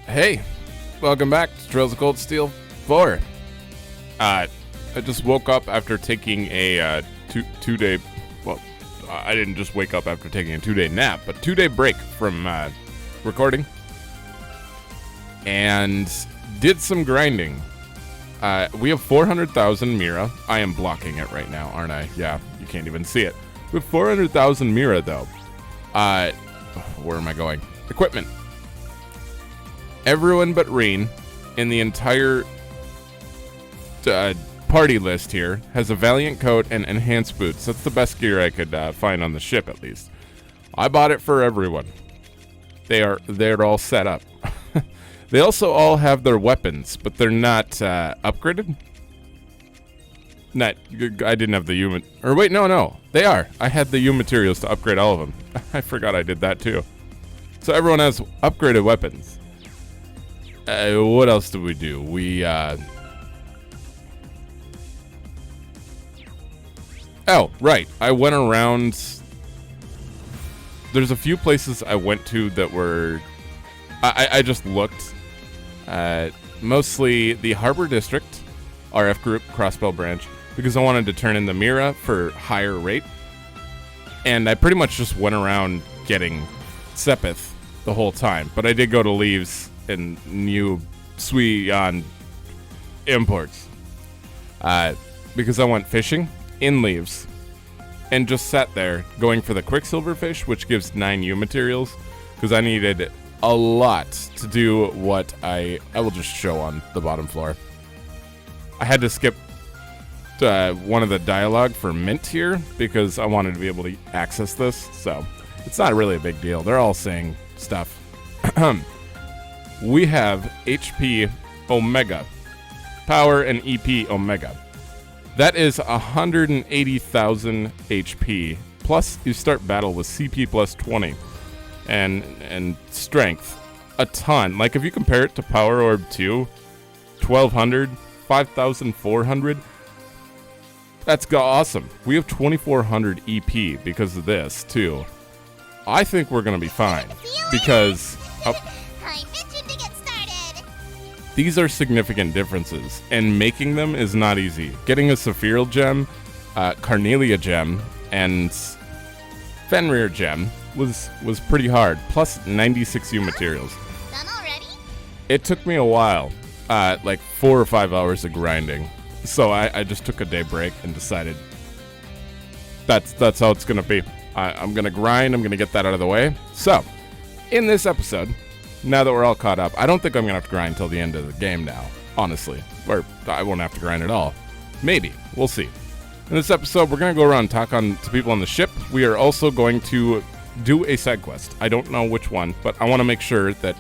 Hey, welcome back to Trails of Cold Steel 4. I just woke up after taking a two-day, well, I didn't just wake up after taking a 2-day nap, but 2-day break from recording, and did some grinding. We have 400,000 Mira. I am blocking it right now, aren't I? Yeah, you can't even see it. We have 400,000 Mira, though. Where am I going? Equipment. Everyone but Reen in the entire party list here has a Valiant coat and enhanced boots. That's the best gear I could find on the ship, at least. I bought it for everyone. They're all set up. They also all have their weapons, but they're not upgraded. I didn't have the U, or wait, no, they are. I had the U materials to upgrade all of them. I forgot I did that too. So everyone has upgraded weapons. What else did we do? We, oh, right. I went around. There's a few places I went to that were, I just looked. Mostly the Harbor District, RF Group, Crossbell Branch, because I wanted to turn in the Mira for higher rate. And I pretty much just went around getting Sepith the whole time. But I did go to Leaves and New Suion imports because I went fishing in Leaves and just sat there going for the Quicksilver fish, which gives 9 U materials, because I needed a lot to do what I will just show on the bottom floor. I had to skip one of the dialogue for Mint here because I wanted to be able to access this, so it's not really a big deal. They're all saying stuff. We have HP Omega, Power and EP Omega. That is 180,000 HP, plus you start battle with CP plus 20, and Strength, a ton. Like if you compare it to Power Orb 2, 1,200, 5,400, that's awesome. We have 2,400 EP because of this, too. I think we're going to be fine, because these are significant differences, and making them is not easy. Getting a Saphiril gem, Carnelia gem, and Fenrir gem was pretty hard, plus 96 U materials. Done already? It took me a while, like 4 or 5 hours of grinding. So I just took a day break and decided that's how it's going to be. I'm going to grind, I'm going to get that out of the way. So, in this episode, now that we're all caught up, I don't think I'm going to have to grind till the end of the game now, honestly. Or I won't have to grind at all. Maybe. We'll see. In this episode, we're going to go around and talk to people on the ship. We are also going to do a side quest. I don't know which one, but I want to make sure that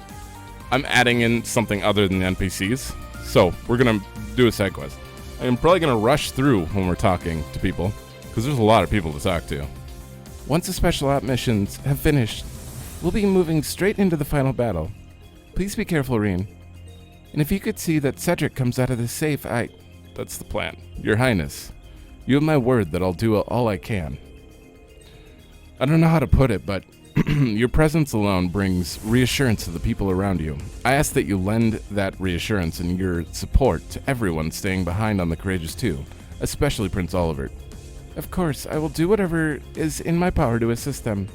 I'm adding in something other than the NPCs. So, we're going to do a side quest. I'm probably going to rush through when we're talking to people, because there's a lot of people to talk to. Once the special op missions have finished, we'll be moving straight into the final battle. Please be careful, Reen. And if you could see that Cedric comes out of this safe, That's the plan. Your Highness, you have my word that I'll do all I can. I don't know how to put it, but your presence alone brings reassurance to the people around you. I ask that you lend that reassurance and your support to everyone staying behind on the Courageous 2, especially Prince Olivert. Of course, I will do whatever is in my power to assist them.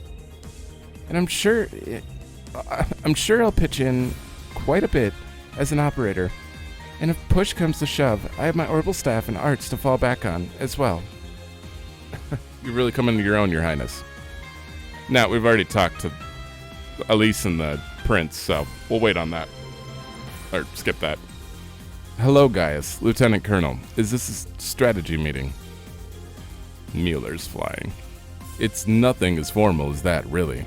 And I'm sure I'll pitch in quite a bit as an operator. And if push comes to shove, I have my orbital staff and arts to fall back on as well. You really come into your own, Your Highness. Now, we've already talked to Elise and the Prince, so we'll wait on that. Or skip that. Hello, Gaius, Lieutenant Colonel. Is this a strategy meeting? Mueller's flying. It's nothing as formal as that, really.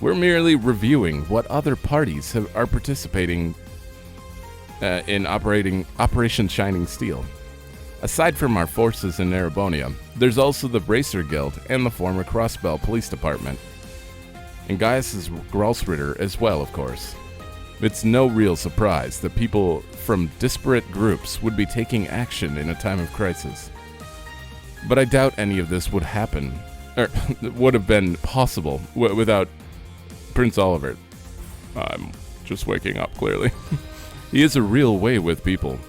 We're merely reviewing what other parties are participating in Operation Shining Steel. Aside from our forces in Erebonium, there's also the Bracer Guild and the former Crossbell Police Department. And Gaius's Gralsritter as well, of course. It's no real surprise that people from disparate groups would be taking action in a time of crisis. But I doubt any of this would happen would have been possible without Prince Oliver. I'm just waking up, clearly. He is a real way with people.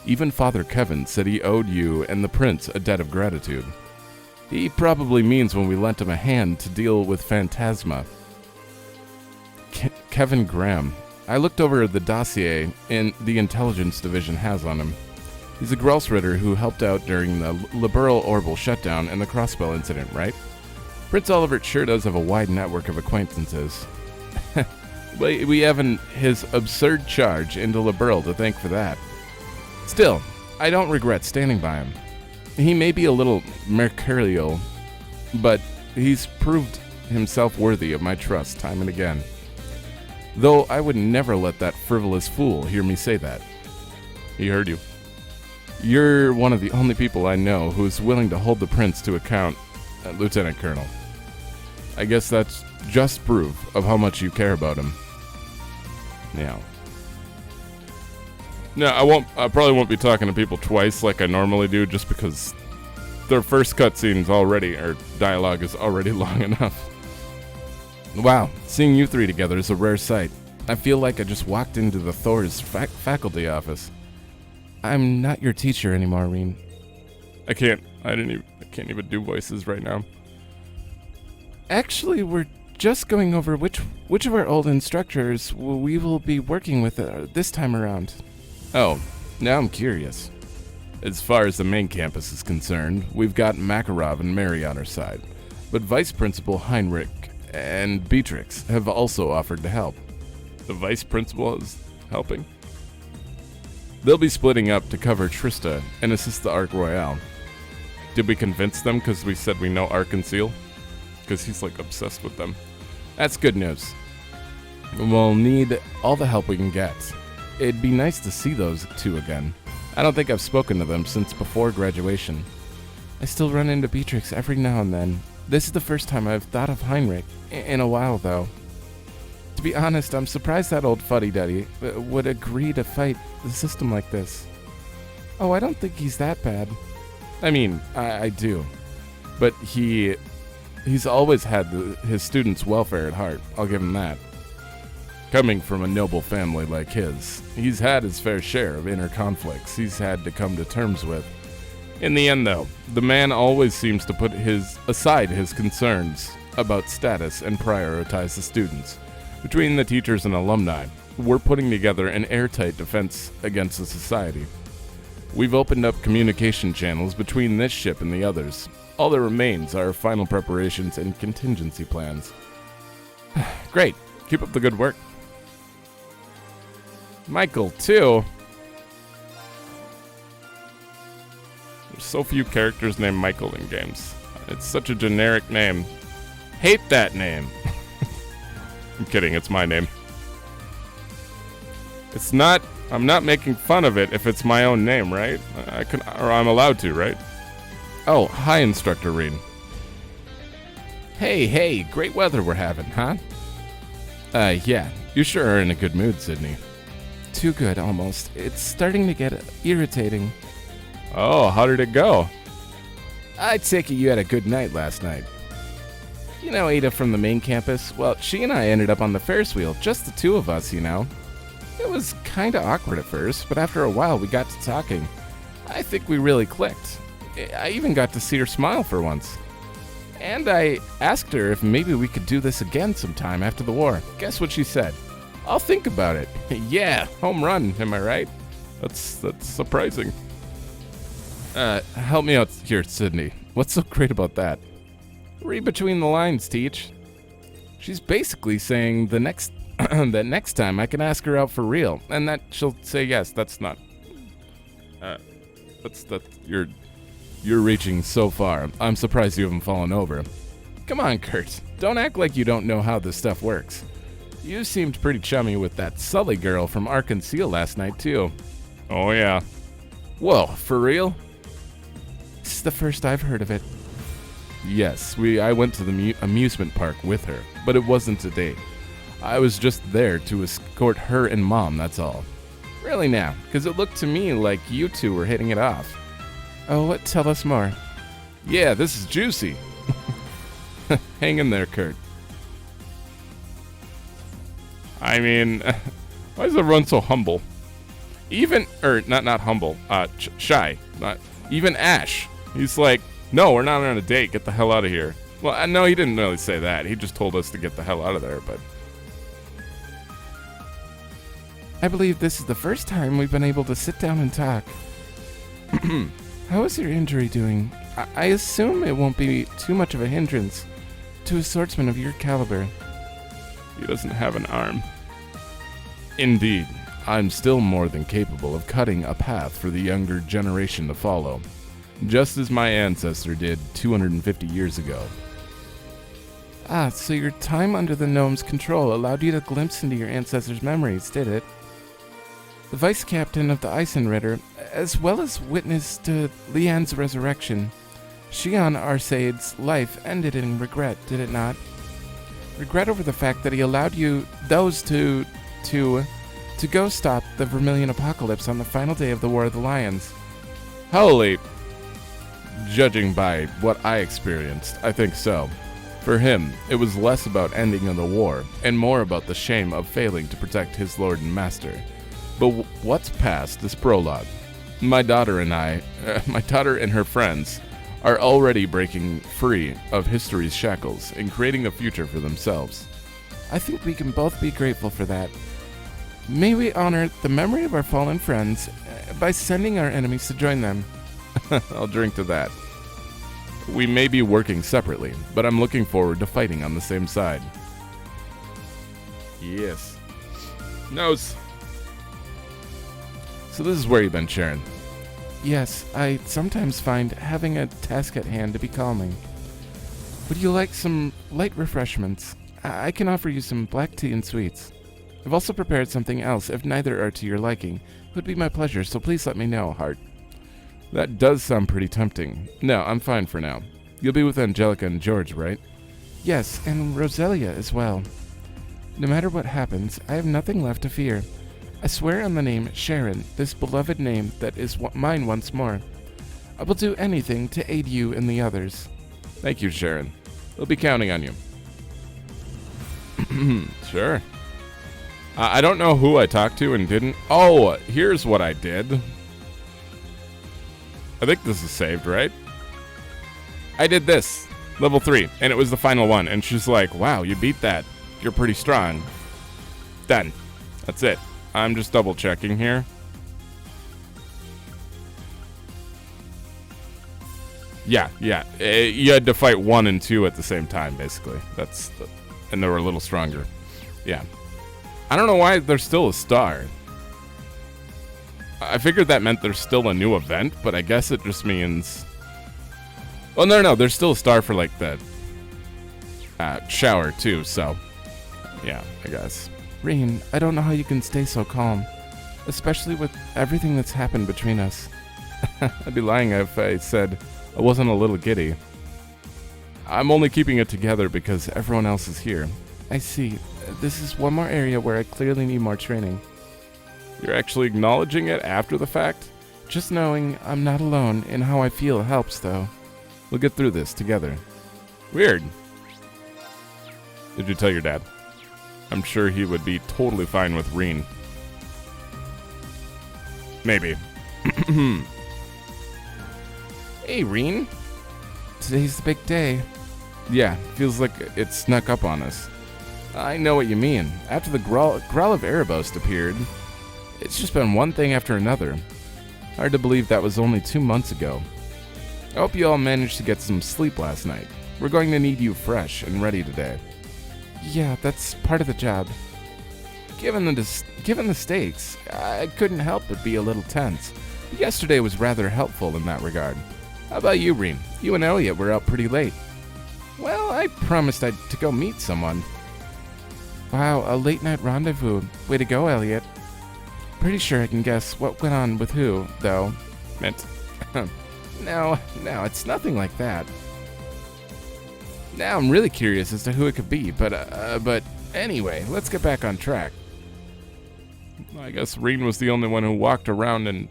Even Father Kevin said he owed you and the prince a debt of gratitude. He probably means when we lent him a hand to deal with Phantasma. Kevin Graham. I looked over the dossier the intelligence division has on him. He's a Grelsritter who helped out during the Liberal Orbital shutdown and the Crossbell incident, right? Prince Oliver sure does have a wide network of acquaintances. We have his absurd charge into Liberal to thank for that. Still, I don't regret standing by him. He may be a little mercurial, but he's proved himself worthy of my trust time and again. Though I would never let that frivolous fool hear me say that. He heard you. You're one of the only people I know who's willing to hold the prince to account, Lieutenant Colonel. I guess that's just proof of how much you care about him. Now. No, I probably won't be talking to people twice like I normally do, just because their first cutscene's already, or dialogue is already long enough. Wow, seeing you three together is a rare sight. I feel like I just walked into the Thor's faculty office. I'm not your teacher anymore, Reen. I can't even do voices right now. Actually, we're just going over which of our old instructors we will be working with this time around. Oh, now I'm curious. As far as the main campus is concerned, we've got Makarov and Mary on our side, but Vice Principal Heinrich and Beatrix have also offered to help. The Vice Principal is helping? They'll be splitting up to cover Trista and assist the Arc Royale. Did we convince them because we said we know Arc and Seal? Because he's like obsessed with them. That's good news. We'll need all the help we can get. It'd be nice to see those two again. I don't think I've spoken to them since before graduation. I still run into Beatrix every now and then. This is the first time I've thought of Heinrich in a while, though. To be honest, I'm surprised that old fuddy-duddy would agree to fight the system like this. Oh, I don't think he's that bad. I mean, I do. But he's always had his students' welfare at heart. I'll give him that. Coming from a noble family like his, he's had his fair share of inner conflicts he's had to come to terms with. In the end, though, the man always seems to put aside his concerns about status and prioritize the students. Between the teachers and alumni, we're putting together an airtight defense against the society. We've opened up communication channels between this ship and the others. All that remains are final preparations and contingency plans. Great. Keep up the good work. Michael, too. There's so few characters named Michael in games. It's such a generic name. Hate that name. I'm kidding, it's my name. It's not, I'm not making fun of it if it's my own name, right? I'm allowed to, right? Oh, hi, Instructor Reen. Hey, great weather we're having, huh? Yeah, you sure are in a good mood, Sydney. Too good, almost. It's starting to get irritating. Oh, how did it go? I take it you had a good night last night. You know Ada from the main campus? Well, she and I ended up on the Ferris wheel, just the two of us, you know. It was kinda awkward at first, but after a while we got to talking. I think we really clicked. I even got to see her smile for once. And I asked her if maybe we could do this again sometime after the war. Guess what she said? I'll think about it. Yeah, home run, am I right? That's surprising. Help me out here, Sydney. What's so great about that? Read between the lines, Teach. She's basically saying that next time I can ask her out for real, and that she'll say yes. That's not. You're reaching so far. I'm surprised you haven't fallen over. Come on, Kurt. Don't act like you don't know how this stuff works. You seemed pretty chummy with that Sully girl from Ark and Seal last night, too. Oh, yeah. Whoa, for real? This is the first I've heard of it. Yes, I went to the amusement park with her, but it wasn't a date. I was just there to escort her and Mom, that's all. Really now, because it looked to me like you two were hitting it off. Oh, tell us more. Yeah, this is juicy. Hang in there, Kurt. I mean, why is everyone so humble? Not humble, shy. Even Ash. He's like, no, we're not on a date. Get the hell out of here. Well, no, he didn't really say that. He just told us to get the hell out of there, but... I believe this is the first time we've been able to sit down and talk. How is your injury doing? I assume it won't be too much of a hindrance to a swordsman of your caliber. He doesn't have an arm. Indeed, I'm still more than capable of cutting a path for the younger generation to follow, just as my ancestor did 250 years ago. Ah, so your time under the gnome's control allowed you to glimpse into your ancestors' memories, did it? The vice captain of the Eisenritter, as well as witness to Leanne's resurrection, Shion Arsaid's life ended in regret, did it not? Regret over the fact that he allowed you to go stop the Vermilion Apocalypse on the final day of the War of the Lions. Holy... Judging by what I experienced, I think so. For him, it was less about ending of the war, and more about the shame of failing to protect his lord and master. But what's past is prologue. My daughter and her friends, are already breaking free of history's shackles and creating a future for themselves. I think we can both be grateful for that. May we honor the memory of our fallen friends by sending our enemies to join them. I'll drink to that. We may be working separately, but I'm looking forward to fighting on the same side. Yes. Nose. So this is where you've been, Sharon. Yes, I sometimes find having a task at hand to be calming. Would you like some light refreshments? I can offer you some black tea and sweets. I've also prepared something else if neither are to your liking. It would be my pleasure, so please let me know, Heart. That does sound pretty tempting. No, I'm fine for now. You'll be with Angelica and George, right? Yes, and Roselia as well. No matter what happens, I have nothing left to fear. I swear on the name Sharon, this beloved name that is mine once more. I will do anything to aid you and the others. Thank you, Sharon. We'll be counting on you. Sure. I don't know who I talked to and didn't. Oh, here's what I did. I think this is saved, right? I did this. Level 3. And it was the final one. And she's like, wow, you beat that. You're pretty strong. Done. That's it. I'm just double checking here. Yeah. You had to fight 1 and 2 at the same time, basically. And they were a little stronger. Yeah. I don't know why there's still a star. I figured that meant there's still a new event, but I guess it just means... Well, no, there's still a star for, like, the shower, too, so... Yeah, I guess. Reen, I don't know how you can stay so calm, especially with everything that's happened between us. I'd be lying if I said I wasn't a little giddy. I'm only keeping it together because everyone else is here. I see. This is one more area where I clearly need more training. You're actually acknowledging it after the fact? Just knowing I'm not alone in how I feel helps, though. We'll get through this together. Weird. Did you tell your dad? I'm sure he would be totally fine with Reen. Maybe. Hey, Reen. Today's the big day. Yeah, feels like it snuck up on us. I know what you mean. After the Growl of Erebos appeared, it's just been one thing after another. Hard to believe that was only 2 months ago. I hope you all managed to get some sleep last night. We're going to need you fresh and ready today. Yeah, that's part of the job. Given the stakes, I couldn't help but be a little tense. Yesterday was rather helpful in that regard. How about you, Reen? You and Elliot were out pretty late. Well, I promised to go meet someone. Wow, a late-night rendezvous. Way to go, Elliot. Pretty sure I can guess what went on with who, though. Mint. No, it's nothing like that. Now I'm really curious as to who it could be, but anyway, let's get back on track. I guess Reen was the only one who walked around and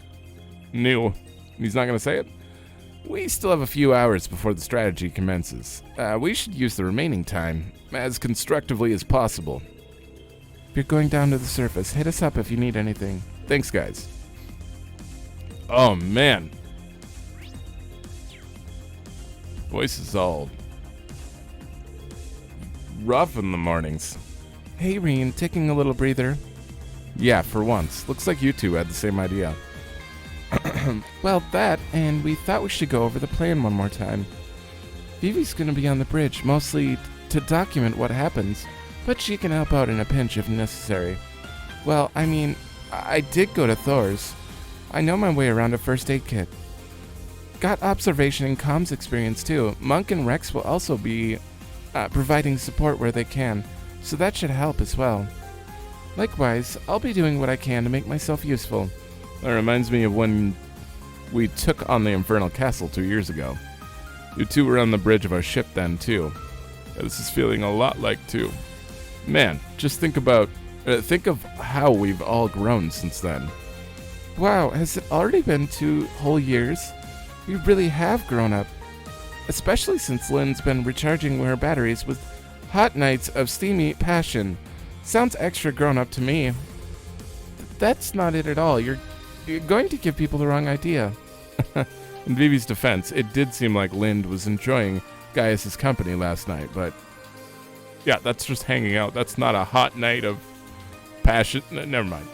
knew. He's not going to say it? We still have a few hours before the strategy commences. We should use the remaining time as constructively as possible. If you're going down to the surface, hit us up if you need anything. Thanks, guys. Oh, man. Voice is all rough in the mornings. Hey, Reen, taking a little breather? Yeah, for once. Looks like you two had the same idea. Well, that, and we thought we should go over the plan one more time. Vivi's gonna be on the bridge, mostly to document what happens, but she can help out in a pinch if necessary. Well, I mean, I did go to Thor's. I know my way around a first aid kit. Got observation and comms experience too. Monk and Rex will also be providing support where they can, so that should help as well. Likewise, I'll be doing what I can to make myself useful. That reminds me of when we took on the Infernal Castle 2 years ago. You two were on the bridge of our ship then, too. This is feeling a lot like 2. Man, just think of how we've all grown since then. Wow, has it already been 2 whole years? We really have grown up. Especially since Lynn's been recharging her batteries with hot nights of steamy passion. Sounds extra grown up to me. That's not it at all. You're going to give people the wrong idea. In Vivi's defense, it did seem like Lind was enjoying Gaius' company last night, but yeah, that's just hanging out. That's not a hot night of passion. Never mind.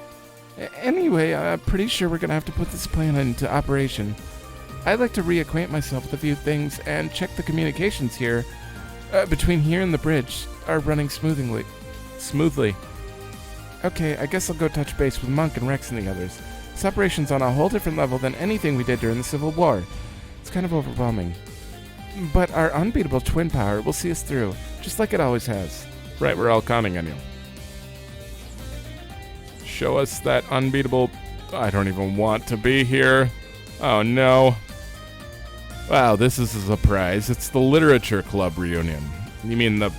Anyway, I'm pretty sure we're going to have to put this plan into operation. I'd like to reacquaint myself with a few things and check the communications here between here and the bridge are running smoothly. Okay, I guess I'll go touch base with Monk and Rex and the others. This operation's on a whole different level than anything we did during the Civil War. It's kind of overwhelming. But our unbeatable twin power will see us through, just like it always has. Right, we're all counting on you. Show us that unbeatable... I don't even want to be here. Oh, no. Wow, this is a surprise. It's the Literature Club reunion. You mean the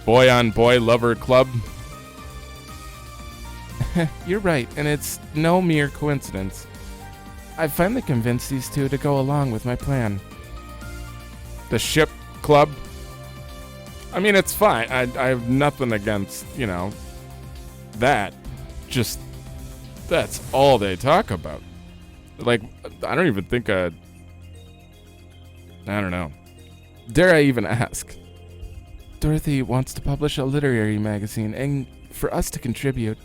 boy-on-boy lover club? You're right, and it's no mere coincidence. I've finally convinced these two to go along with my plan. The ship club? I mean, it's fine. I have nothing against, that. Just, that's all they talk about. Like, I don't even think I don't know. Dare I even ask? Dorothy wants to publish a literary magazine, and for us to contribute.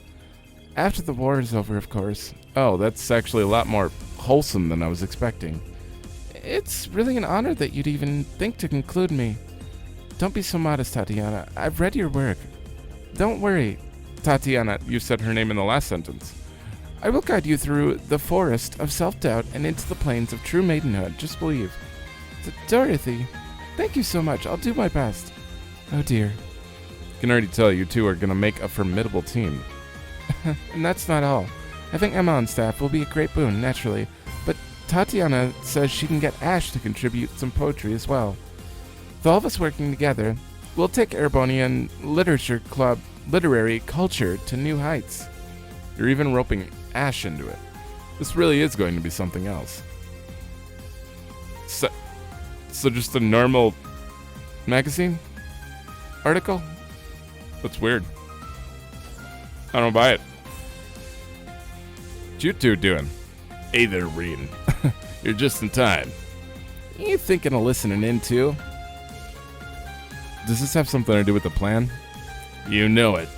After the war is over, of course. Oh, that's actually a lot more wholesome than I was expecting. It's really an honor that you'd even think to include me. Don't be so modest, Tatiana. I've read your work. Don't worry. Tatiana, you said her name in the last sentence. I will guide you through the forest of self-doubt and into the plains of true maidenhood. Just believe. Dorothy, thank you so much. I'll do my best. Oh, dear. I can already tell you two are going to make a formidable team. And that's not all. I think Emma on staff will be a great boon, naturally, but Tatiana says she can get Ash to contribute some poetry as well. With all of us working together, we'll take Erebonian Literature Club literary culture to new heights. You're even roping Ash into it. This really is going to be something else. So just a normal magazine? Article? That's weird. I don't buy it. What you two doing? Hey there, Reen. You're just in time. You thinking of listening in too? Does this have something to do with the plan? You know it.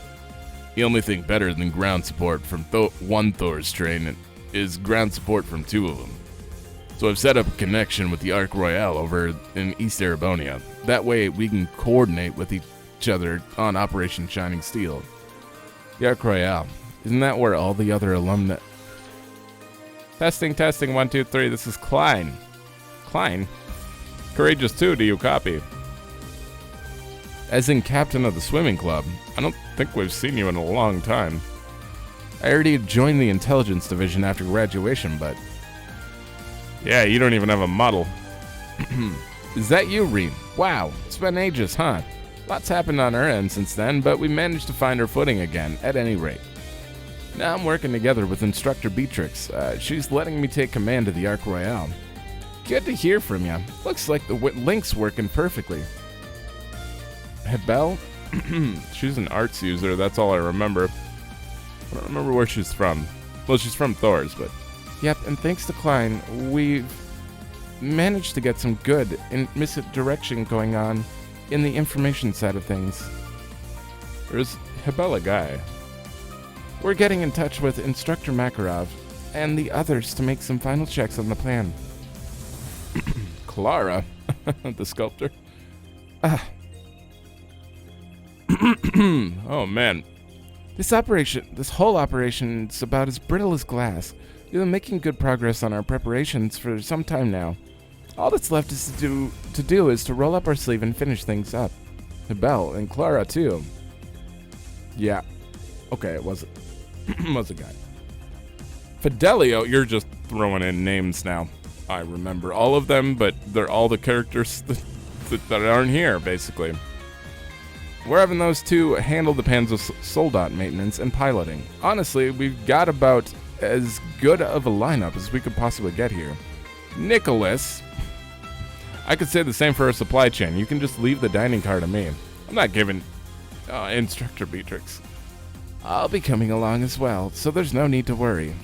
The only thing better than ground support from one Thor's train is ground support from 2 of them. So I've set up a connection with the Ark Royale over in East Erebonia. That way we can coordinate with each other on Operation Shining Steel. The Ark Royale. Isn't that where all the other alumni... Testing, 1, 2, 3. This is Klein. Klein? Courageous 2, do you copy? As in captain of the swimming club. I don't think we've seen you in a long time. I already joined the intelligence division after graduation, but... Yeah, you don't even have a model. Is that you, Reen? Wow, it's been ages, huh? Lots happened on our end since then, but we managed to find our footing again, at any rate. Now I'm working together with Instructor Beatrix. She's letting me take command of the Ark Royale. Good to hear from you. Looks like the link's working perfectly. Hebel? She's an arts user, that's all I remember. I don't remember where she's from. Well, she's from Thor's, but... Yep, and thanks to Klein, we've managed to get some good misdirection going on in the information side of things. Where's Hebel a guy? We're getting in touch with Instructor Makarov and the others to make some final checks on the plan. Clara, the sculptor. Oh man, this whole operation is about as brittle as glass. We've been making good progress on our preparations for some time now. All that's left is to do is to roll up our sleeve and finish things up. Hebel and Clara too. Yeah. Okay, it was a guy. Fidelio, you're just throwing in names now. I remember all of them, but they're all the characters that aren't here, basically. We're having those two handle the Panzer Soldat maintenance and piloting. Honestly, we've got about as good of a lineup as we could possibly get here. Nicholas. I could say the same for our supply chain. You can just leave the dining car to me. I'm not giving Instructor Beatrix. I'll be coming along as well, so there's no need to worry.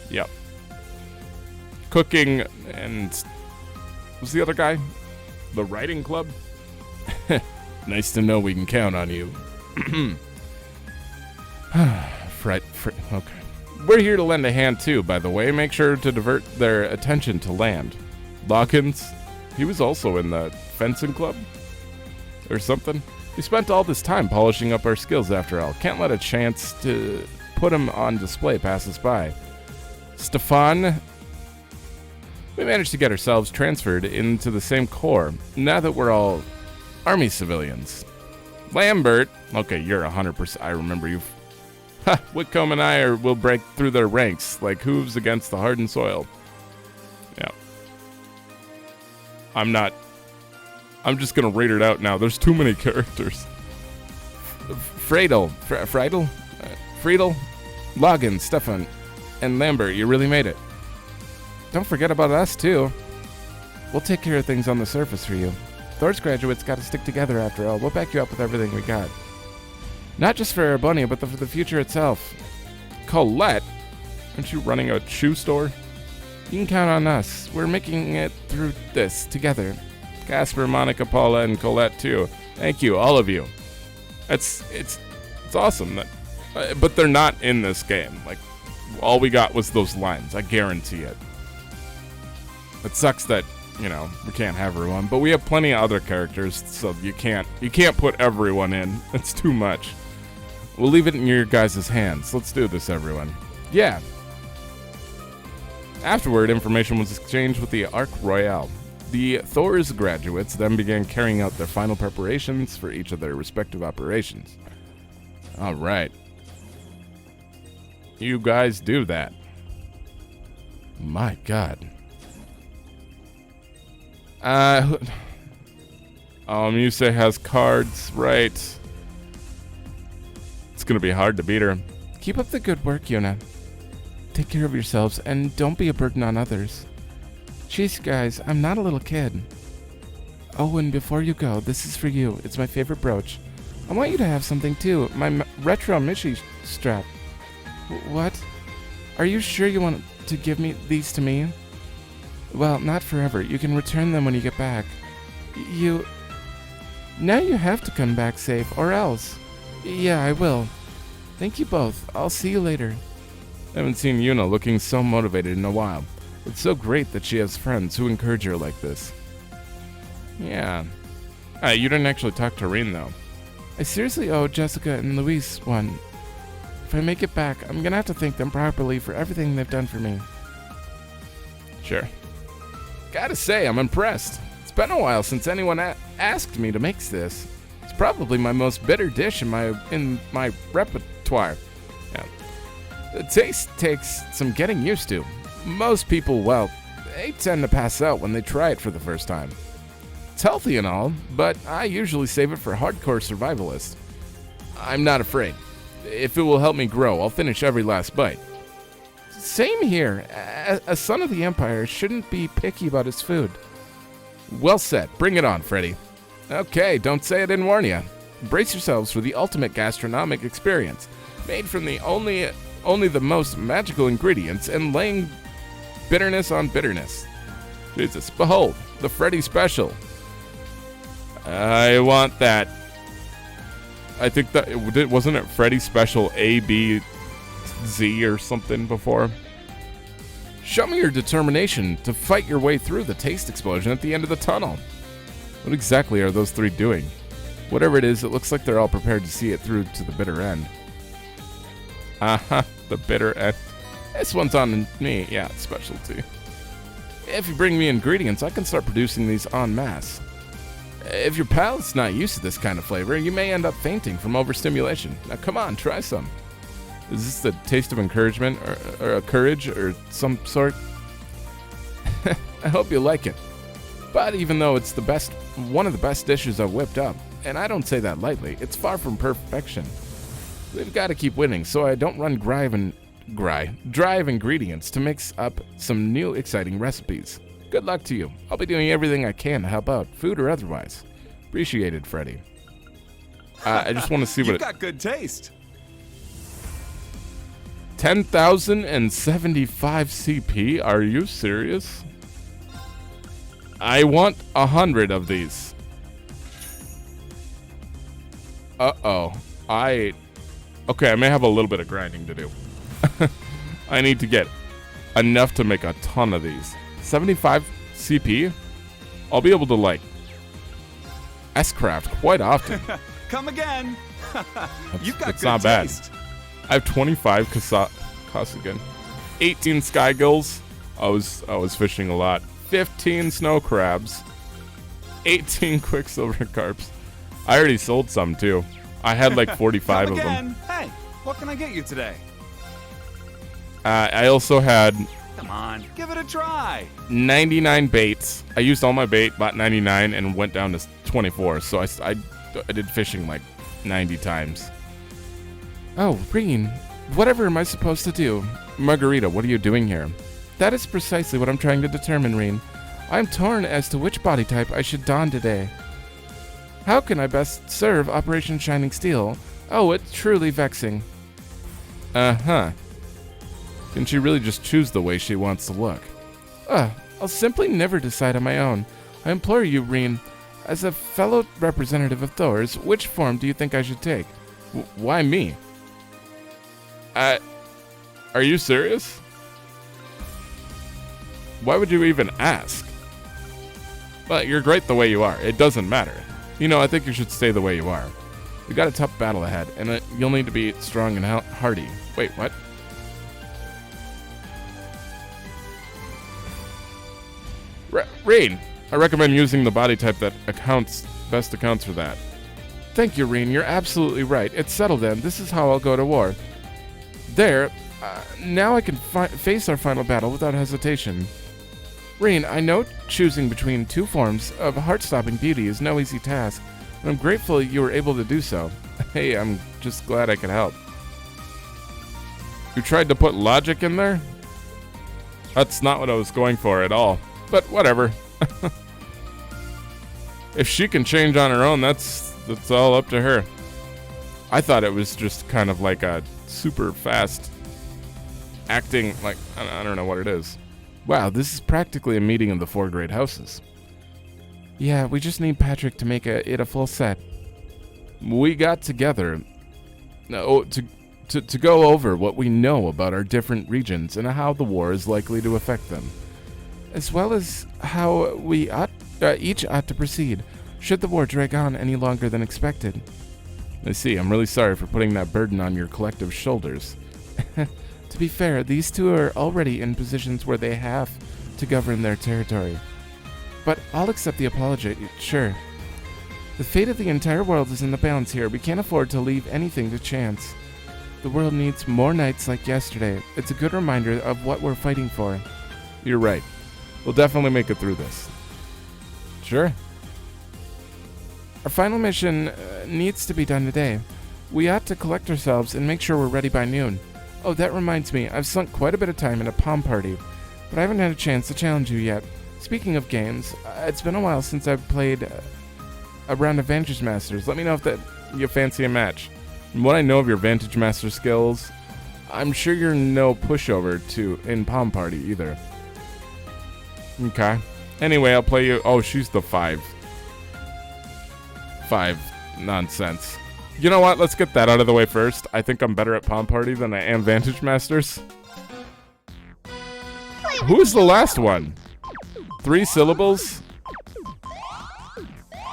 Yep. Cooking and... who's the other guy? The writing club? Nice to know we can count on you. Okay. We're here to lend a hand too, by the way. Make sure to divert their attention to land. Lawkins, he was also in the fencing club? Or something? We spent all this time polishing up our skills after all. Can't let a chance to put them on display pass us by. Stefan, we managed to get ourselves transferred into the same corps, now that we're all Army civilians. Lambert, okay, you're 100%, I remember you. Ha, Whitcomb and I will break through their ranks like hooves against the hardened soil. Yeah. I'm just gonna read it out now. There's too many characters. Friedel, Logan, Stefan, and Lambert, you really made it. Don't forget about us, too. We'll take care of things on the surface for you. Thor's graduates gotta stick together after all. We'll back you up with everything we got. Not just for our bunny, but for the future itself. Colette? Aren't you running a shoe store? You can count on us. We're making it through this together. Casper, Monica, Paula, and Colette, too. Thank you, all of you. It's awesome that... but they're not in this game. Like, all we got was those lines. I guarantee it. It sucks that, you know, we can't have everyone, but we have plenty of other characters, so you can't put everyone in. It's too much. We'll leave it in your guys' hands. Let's do this, everyone. Yeah. Afterward, information was exchanged with the Arc Royale. The Thor's graduates then began carrying out their final preparations for each of their respective operations. All right. You guys do that. My God. Muse has cards, right? It's gonna be hard to beat her. Keep up the good work, Yuna. Take care of yourselves and don't be a burden on others. Jeez, guys, I'm not a little kid. Oh, and before you go, this is for you. It's my favorite brooch. I want you to have something too. My retro Mishi strap. What? Are you sure you want to give these to me? Well, not forever. You can return them when you get back. Now you have to come back safe, or else. Yeah, I will. Thank you both. I'll see you later. I haven't seen Yuna looking so motivated in a while. It's so great that she has friends who encourage her like this. Yeah. You didn't actually talk to Reen, though. I seriously owe Jessica and Luis one. If I make it back, I'm gonna have to thank them properly for everything they've done for me. Sure. Gotta say, I'm impressed. It's been a while since anyone asked me to make this. It's probably my most bitter dish in my repertoire. Yeah. The taste takes some getting used to. Most people, well, they tend to pass out when they try it for the first time. It's healthy and all, but I usually save it for hardcore survivalists. I'm not afraid. If it will help me grow, I'll finish every last bite. Same here. A son of the Empire shouldn't be picky about his food. Well said. Bring it on, Freddy. Okay, don't say I didn't warn you. Brace yourselves for the ultimate gastronomic experience, made from the only the most magical ingredients and laying bitterness on bitterness. Jesus, behold, the Freddy special. I want that. I think that wasn't it Freddy special A, B, Z or something before? Show me your determination to fight your way through the taste explosion at the end of the tunnel. What exactly are those three doing? Whatever it is, it looks like they're all prepared to see it through to the bitter end. The bitter end. This one's on me. Yeah, it's specialty. If you bring me ingredients, I can start producing these en masse. If your palate's not used to this kind of flavor, you may end up fainting from overstimulation. Now come on, try some. Is this the taste of encouragement or a courage or some sort? I hope you like it. But even though it's one of the best dishes I've whipped up, and I don't say that lightly, it's far from perfection. We've got to keep winning, so I don't run drive ingredients to mix up some new exciting recipes. Good luck to you. I'll be doing everything I can to help out, food or otherwise. Appreciated, Freddy. I just want to see what You've got good taste. 10,075 CP? Are you serious? I want 100 of these. Uh-oh. Okay, I may have a little bit of grinding to do. I need to get enough to make a ton of these. 75 CP? I'll be able to, like, S-craft quite often. Come again. You've got that's good not bad. taste. I have 25 Kasugan, 18 sky gills. I was fishing a lot. 15 snow crabs, 18 quicksilver carps. I already sold some too. I had like 45 of them. Hey, what can I get you today? I also had Come on, give it a try. 99 baits. I used all my bait, bought 99, and went down to 24. So I did fishing like 90 times. Oh, Reen, whatever am I supposed to do? Margarita, what are you doing here? That is precisely what I'm trying to determine, Reen. I'm torn as to which body type I should don today. How can I best serve Operation Shining Steel? Oh, it's truly vexing. Uh-huh. Can she really just choose the way she wants to look? I'll simply never decide on my own. I implore you, Reen, as a fellow representative of Thor's, which form do you think I should take? Why me? Are you serious? Why would you even ask? But you're great the way you are. It doesn't matter. You know, I think you should stay the way you are. We got a tough battle ahead, and you'll need to be strong and hardy. Wait, what? Reen, I recommend using the body type that best accounts for that. Thank you, Reen. You're absolutely right. It's settled then. This is how I'll go to war. There. Now I can face our final battle without hesitation. Reen, I know choosing between two forms of heart-stopping beauty is no easy task, and I'm grateful you were able to do so. Hey, I'm just glad I could help. You tried to put logic in there? That's not what I was going for at all. But whatever. If she can change on her own, that's all up to her. I thought it was just kind of like a super fast acting, like, I don't know what it is. Wow, this is practically a meeting of the 4 great houses. Yeah, we just need Patrick to make it a full set. We got together to go over what we know about our different regions and how the war is likely to affect them, as well as how we each ought to proceed, should the war drag on any longer than expected. I see. I'm really sorry for putting that burden on your collective shoulders. To be fair, these two are already in positions where they have to govern their territory. But I'll accept the apology, sure. The fate of the entire world is in the balance here. We can't afford to leave anything to chance. The world needs more nights like yesterday. It's a good reminder of what we're fighting for. You're right. We'll definitely make it through this. Sure. Our final mission needs to be done today. We ought to collect ourselves and make sure we're ready by noon. Oh, that reminds me. I've sunk quite a bit of time in a Palm Party, but I haven't had a chance to challenge you yet. Speaking of games, it's been a while since I've played a round of Vantage Masters. Let me know if you fancy a match. From what I know of your Vantage Master skills, I'm sure you're no pushover in Palm Party either. Okay. Anyway, I'll play you. Oh, she's the 5. 5 nonsense. You know what? Let's get that out of the way first. I think I'm better at Palm Party than I am Vantage Masters. Who's the last one? 3 syllables?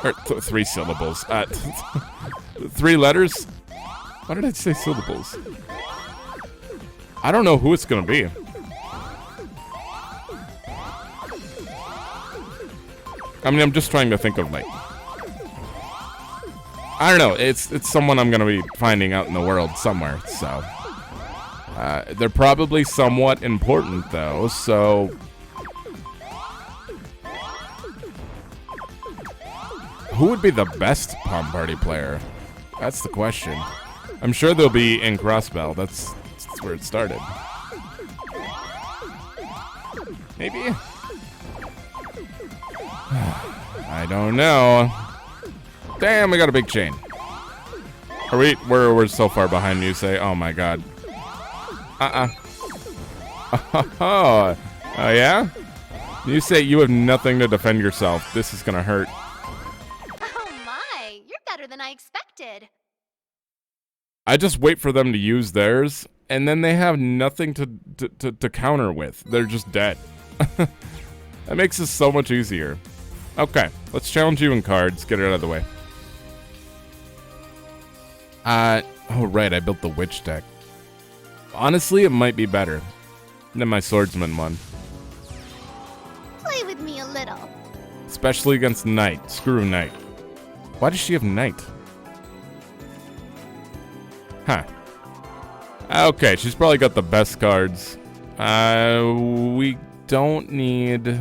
Or 3 syllables. 3 letters? Why did I say syllables? I don't know who it's gonna be. I mean, I'm just trying to think of, like... I don't know. It's someone I'm gonna be finding out in the world somewhere, so... they're probably somewhat important, though, so... Who would be the best Palm Party player? That's the question. I'm sure they'll be in Crossbell. That's where it started. Maybe? I don't know. Damn, we got a big chain. We're so far behind you, say. Oh my god. Oh, yeah? You say you have nothing to defend yourself. This is gonna hurt. Oh my, you're better than I expected. I just wait for them to use theirs, and then they have nothing to counter with. They're just dead. That makes this so much easier. Okay, let's challenge you in cards. Get it out of the way. Oh right, I built the witch deck. Honestly, it might be better than my swordsman one. Play with me a little. Especially against knight. Screw knight. Why does she have knight? Huh. Okay, she's probably got the best cards. We don't need...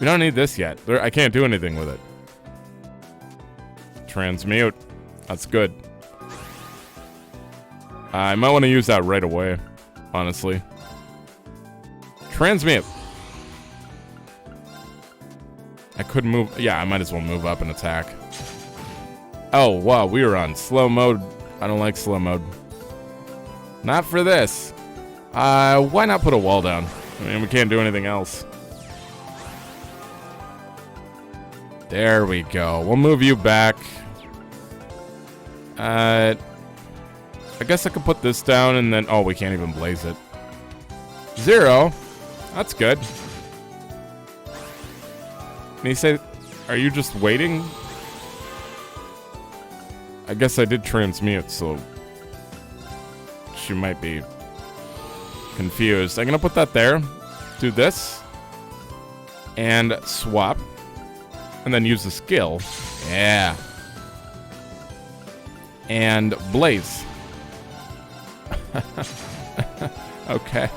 We don't need this yet. I can't do anything with it. Transmute. That's good. I might want to use that right away, honestly. Transmute. I could move... Yeah, I might as well move up and attack. Oh, wow, we were on slow mode. I don't like slow mode. Not for this. Why not put a wall down? I mean, we can't do anything else. There we go. We'll move you back. I guess I could put this down and then... Oh, we can't even blaze it. 0. That's good. And he said, are you just waiting? I guess I did transmute, so... She might be confused. I'm gonna put that there. Do this. And swap. And then use the skill. Yeah. And blaze. Okay.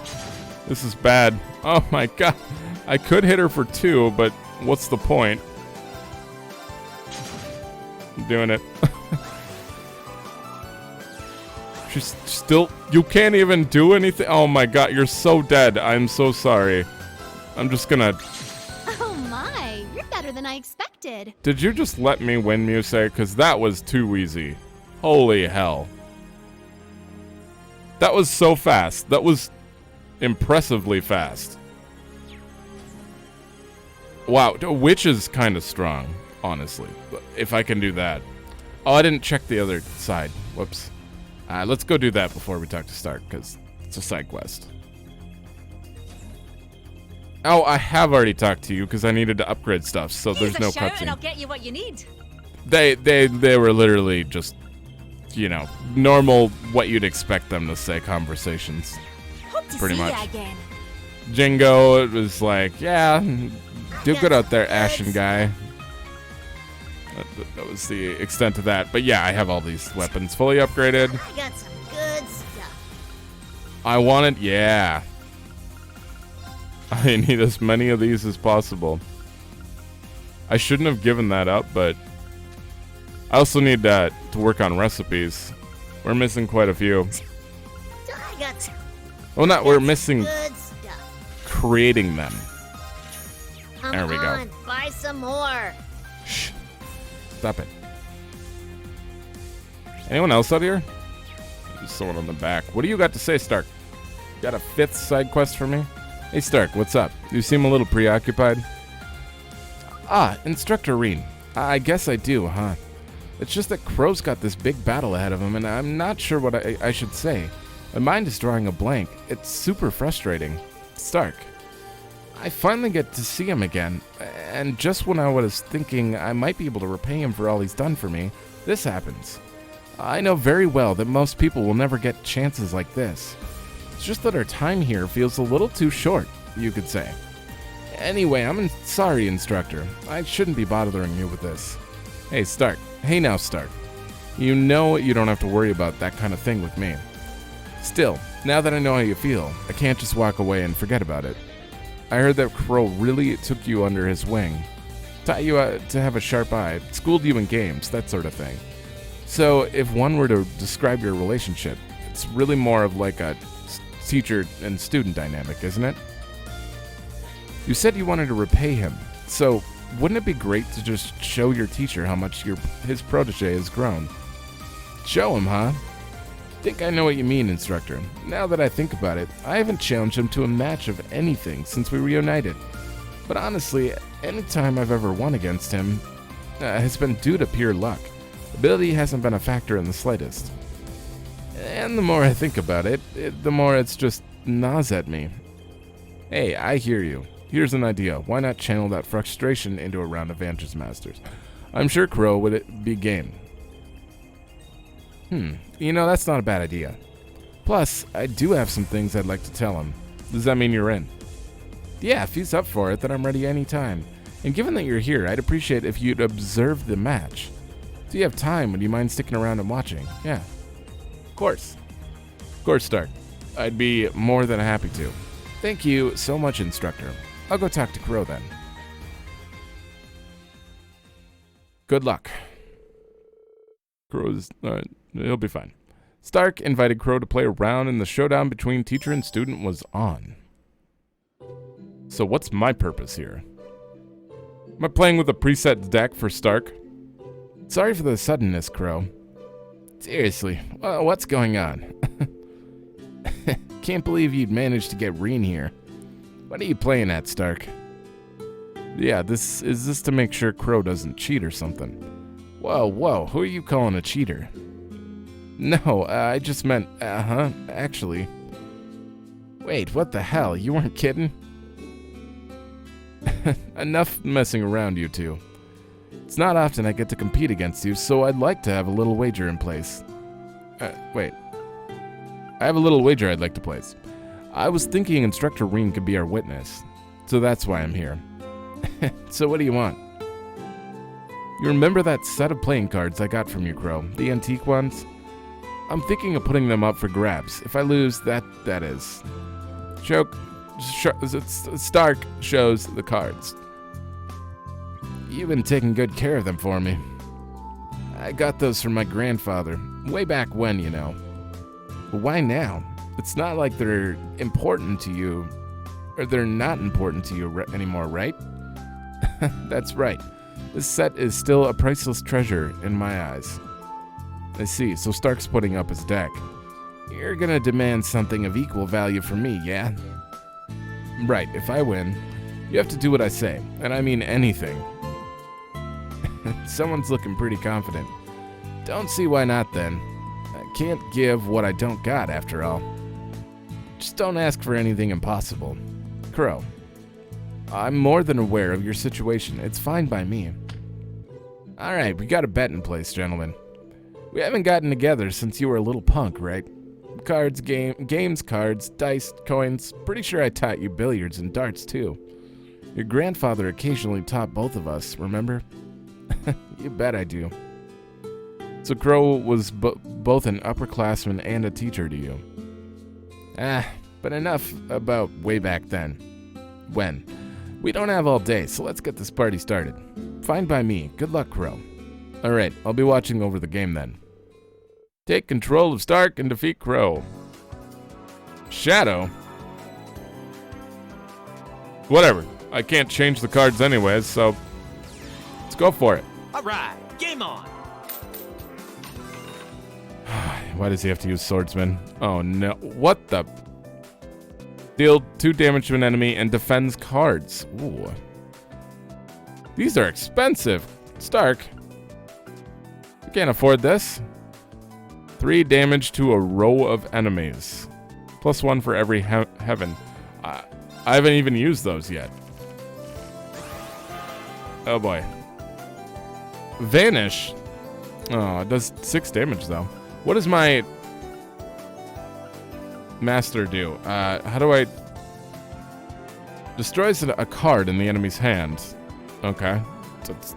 This is bad. Oh my god. I could hit her for 2, but what's the point? I'm doing it. She's still... You can't even do anything? Oh my god, you're so dead. I'm so sorry. I'm just gonna... Oh my, you're better than I expected. Did you just let me win, Muse? Because that was too easy. Holy hell. That was so fast. That was impressively fast. Wow, Witch is kind of strong, honestly. If I can do that. Oh, I didn't check the other side. Whoops. Let's go do that before we talk to Stark, because it's a side quest. Oh, I have already talked to you, because I needed to upgrade stuff, so there's no cutscene. I'll get you what you need. They were literally just, you know, normal, what you'd expect them to say conversations. Hope to Pretty see much. ya again. Jingo, it was like, yeah, do good out there, Ashen guy. That was the extent of that. But yeah, I have all these weapons fully upgraded. I got some good stuff. I wanted, yeah. I need as many of these as possible. I shouldn't have given that up, but I also need to work on recipes. We're missing quite a few. So I got Well, not we're missing good stuff. creating them. Come There we go. on, buy some more. Shh. Stop it. Anyone else out here? There's someone on the back. What do you got to say, Stark? Got a 5th side quest for me? Hey, Stark, what's up? You seem a little preoccupied. Ah, Instructor Reen. I guess I do, huh? It's just that Crow's got this big battle ahead of him, and I'm not sure what I should say. My mind is drawing a blank. It's super frustrating. Stark. I finally get to see him again, and just when I was thinking I might be able to repay him for all he's done for me, this happens. I know very well that most people will never get chances like this. It's just that our time here feels a little too short, you could say. Anyway, I'm sorry, Instructor. I shouldn't be bothering you with this. Hey, Stark. Hey now, Stark. You know you don't have to worry about that kind of thing with me. Still, now that I know how you feel, I can't just walk away and forget about it. I heard that Crow really took you under his wing, taught you to have a sharp eye, schooled you in games, that sort of thing. So if one were to describe your relationship, it's really more of like a teacher and student dynamic, isn't it? You said you wanted to repay him, so wouldn't it be great to just show your teacher how much his protege has grown? Show him, huh? Think I know what you mean, Instructor. Now that I think about it, I haven't challenged him to a match of anything since we reunited. But honestly, any time I've ever won against him has been due to pure luck. Ability hasn't been a factor in the slightest. And the more I think about it, the more it's just gnaws at me. Hey, I hear you. Here's an idea. Why not channel that frustration into a round of Vantage Masters? I'm sure Crow would be game. You know, that's not a bad idea. Plus, I do have some things I'd like to tell him. Does that mean you're in? Yeah, if he's up for it, then I'm ready anytime. And given that you're here, I'd appreciate if you'd observe the match. Do you have time? Would you mind sticking around and watching? Yeah. Of course, Stark. I'd be more than happy to. Thank you so much, Instructor. I'll go talk to Crow then. Good luck. Crow's... he'll be fine. Stark invited Crow to play a round, and the showdown between teacher and student was on. So what's my purpose here? Am I playing with a preset deck for Stark? Sorry for the suddenness, Crow. Seriously, what's going on? Can't believe you'd managed to get Reen here. What are you playing at, Stark? Yeah, is this to make sure Crow doesn't cheat or something? Whoa, who are you calling a cheater? No, I just meant, actually. Wait, what the hell? You weren't kidding? Enough messing around, you two. It's not often I get to compete against you, so I'd like to have a little wager in place. Wait. I have a little wager I'd like to place. I was thinking Instructor Reen could be our witness, so that's why I'm here. So what do you want? You remember that set of playing cards I got from you, Crow? The antique ones? I'm thinking of putting them up for grabs. If I lose, that is. Stark shows the cards. You've been taking good care of them for me. I got those from my grandfather, way back when, you know. But why now? It's not like they're important to you, or they're not important to you anymore, right? That's right. This set is still a priceless treasure in my eyes. I see, so Stark's putting up his deck. You're gonna demand something of equal value from me, yeah? Right, if I win, you have to do what I say, and I mean anything. Someone's looking pretty confident. Don't see why not then. I can't give what I don't got, after all. Just don't ask for anything impossible. Crow, I'm more than aware of your situation. It's fine by me. Alright, we got a bet in place, gentlemen. We haven't gotten together since you were a little punk, right? Cards, games, cards, dice, coins. Pretty sure I taught you billiards and darts, too. Your grandfather occasionally taught both of us, remember? You bet I do. So Crow was both an upperclassman and a teacher to you. But enough about way back then. When? We don't have all day, so let's get this party started. Fine by me. Good luck, Crow. Alright, I'll be watching over the game then. Take control of Stark and defeat Crow. Shadow? Whatever. I can't change the cards anyways, so let's go for it. All right, game on. Why does he have to use Swordsman? Oh no. What the? Deal 2 damage to an enemy and defends cards. Ooh. These are expensive. Stark. You can't afford this. 3 damage to a row of enemies. +1 for every heaven. I haven't even used those yet. Oh boy. Vanish. Oh, it does 6 damage though. What does my master do? How do I... Destroys a card in the enemy's hand. Okay,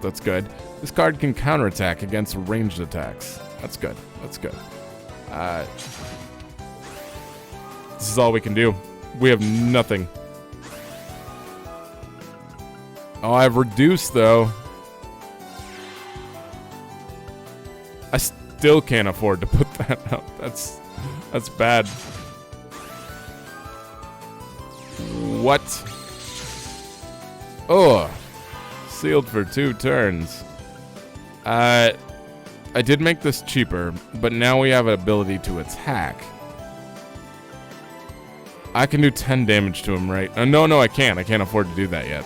that's good. This card can counterattack against ranged attacks. That's good. That's good. This is all we can do. We have nothing. Oh, I have reduced though. I still can't afford to put that up. That's bad. What? Oh, sealed for 2 turns. I did make this cheaper, but now we have an ability to attack. I can do 10 damage to him, right? No, I can't. I can't afford to do that yet.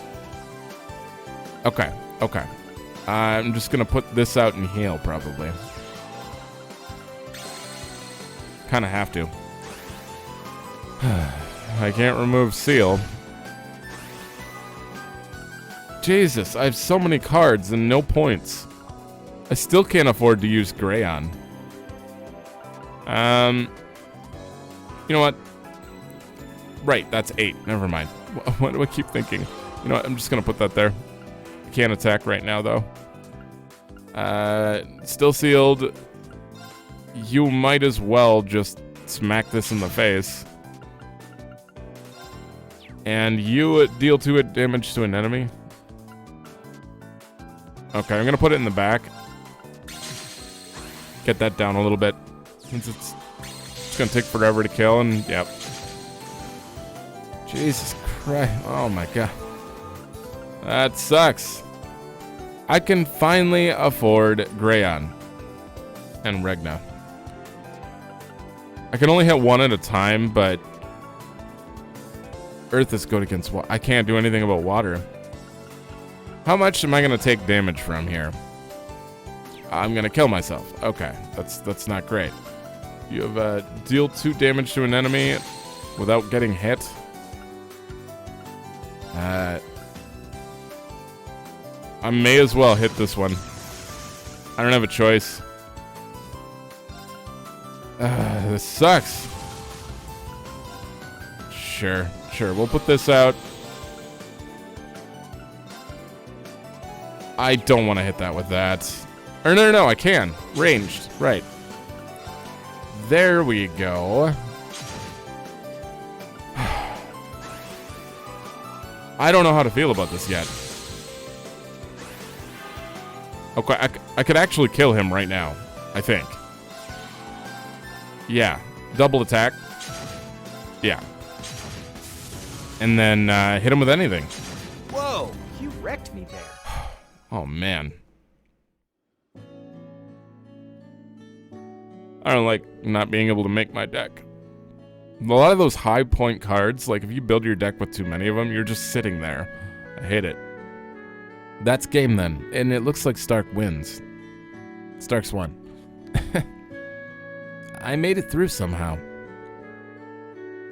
Okay. I'm just gonna put this out and heal, probably. Kind of have to. I can't remove seal. Jesus, I have so many cards and no points. I still can't afford to use Grayon. You know what? Right, that's 8. Never mind. What do I keep thinking? You know what? I'm just gonna put that there. I can't attack right now, though. Still sealed. You might as well just smack this in the face. And you deal 2 damage to an enemy. Okay, I'm gonna put it in the back. Get that down a little bit. Since it's gonna take forever to kill, and yep. Jesus Christ. Oh my god. That sucks. I can finally afford Grayon and Regna. I can only hit 1 at a time, but Earth is good against water. I can't do anything about water. How much am I going to take damage from here? I'm going to kill myself. Okay, that's not great. You have deal 2 damage to an enemy without getting hit. I may as well hit this one. I don't have a choice. This sucks. Sure. We'll put this out. I don't want to hit that with that. Or no, I can. Ranged. Right. There we go. I don't know how to feel about this yet. Okay, I could actually kill him right now, I think. Yeah. Double attack. Yeah. And then hit him with anything. Whoa, you wrecked me there. Oh, man. I don't like not being able to make my deck. A lot of those high point cards, like if you build your deck with too many of them, you're just sitting there. I hate it. That's game then, and it looks like Stark wins. Stark's won. I made it through somehow.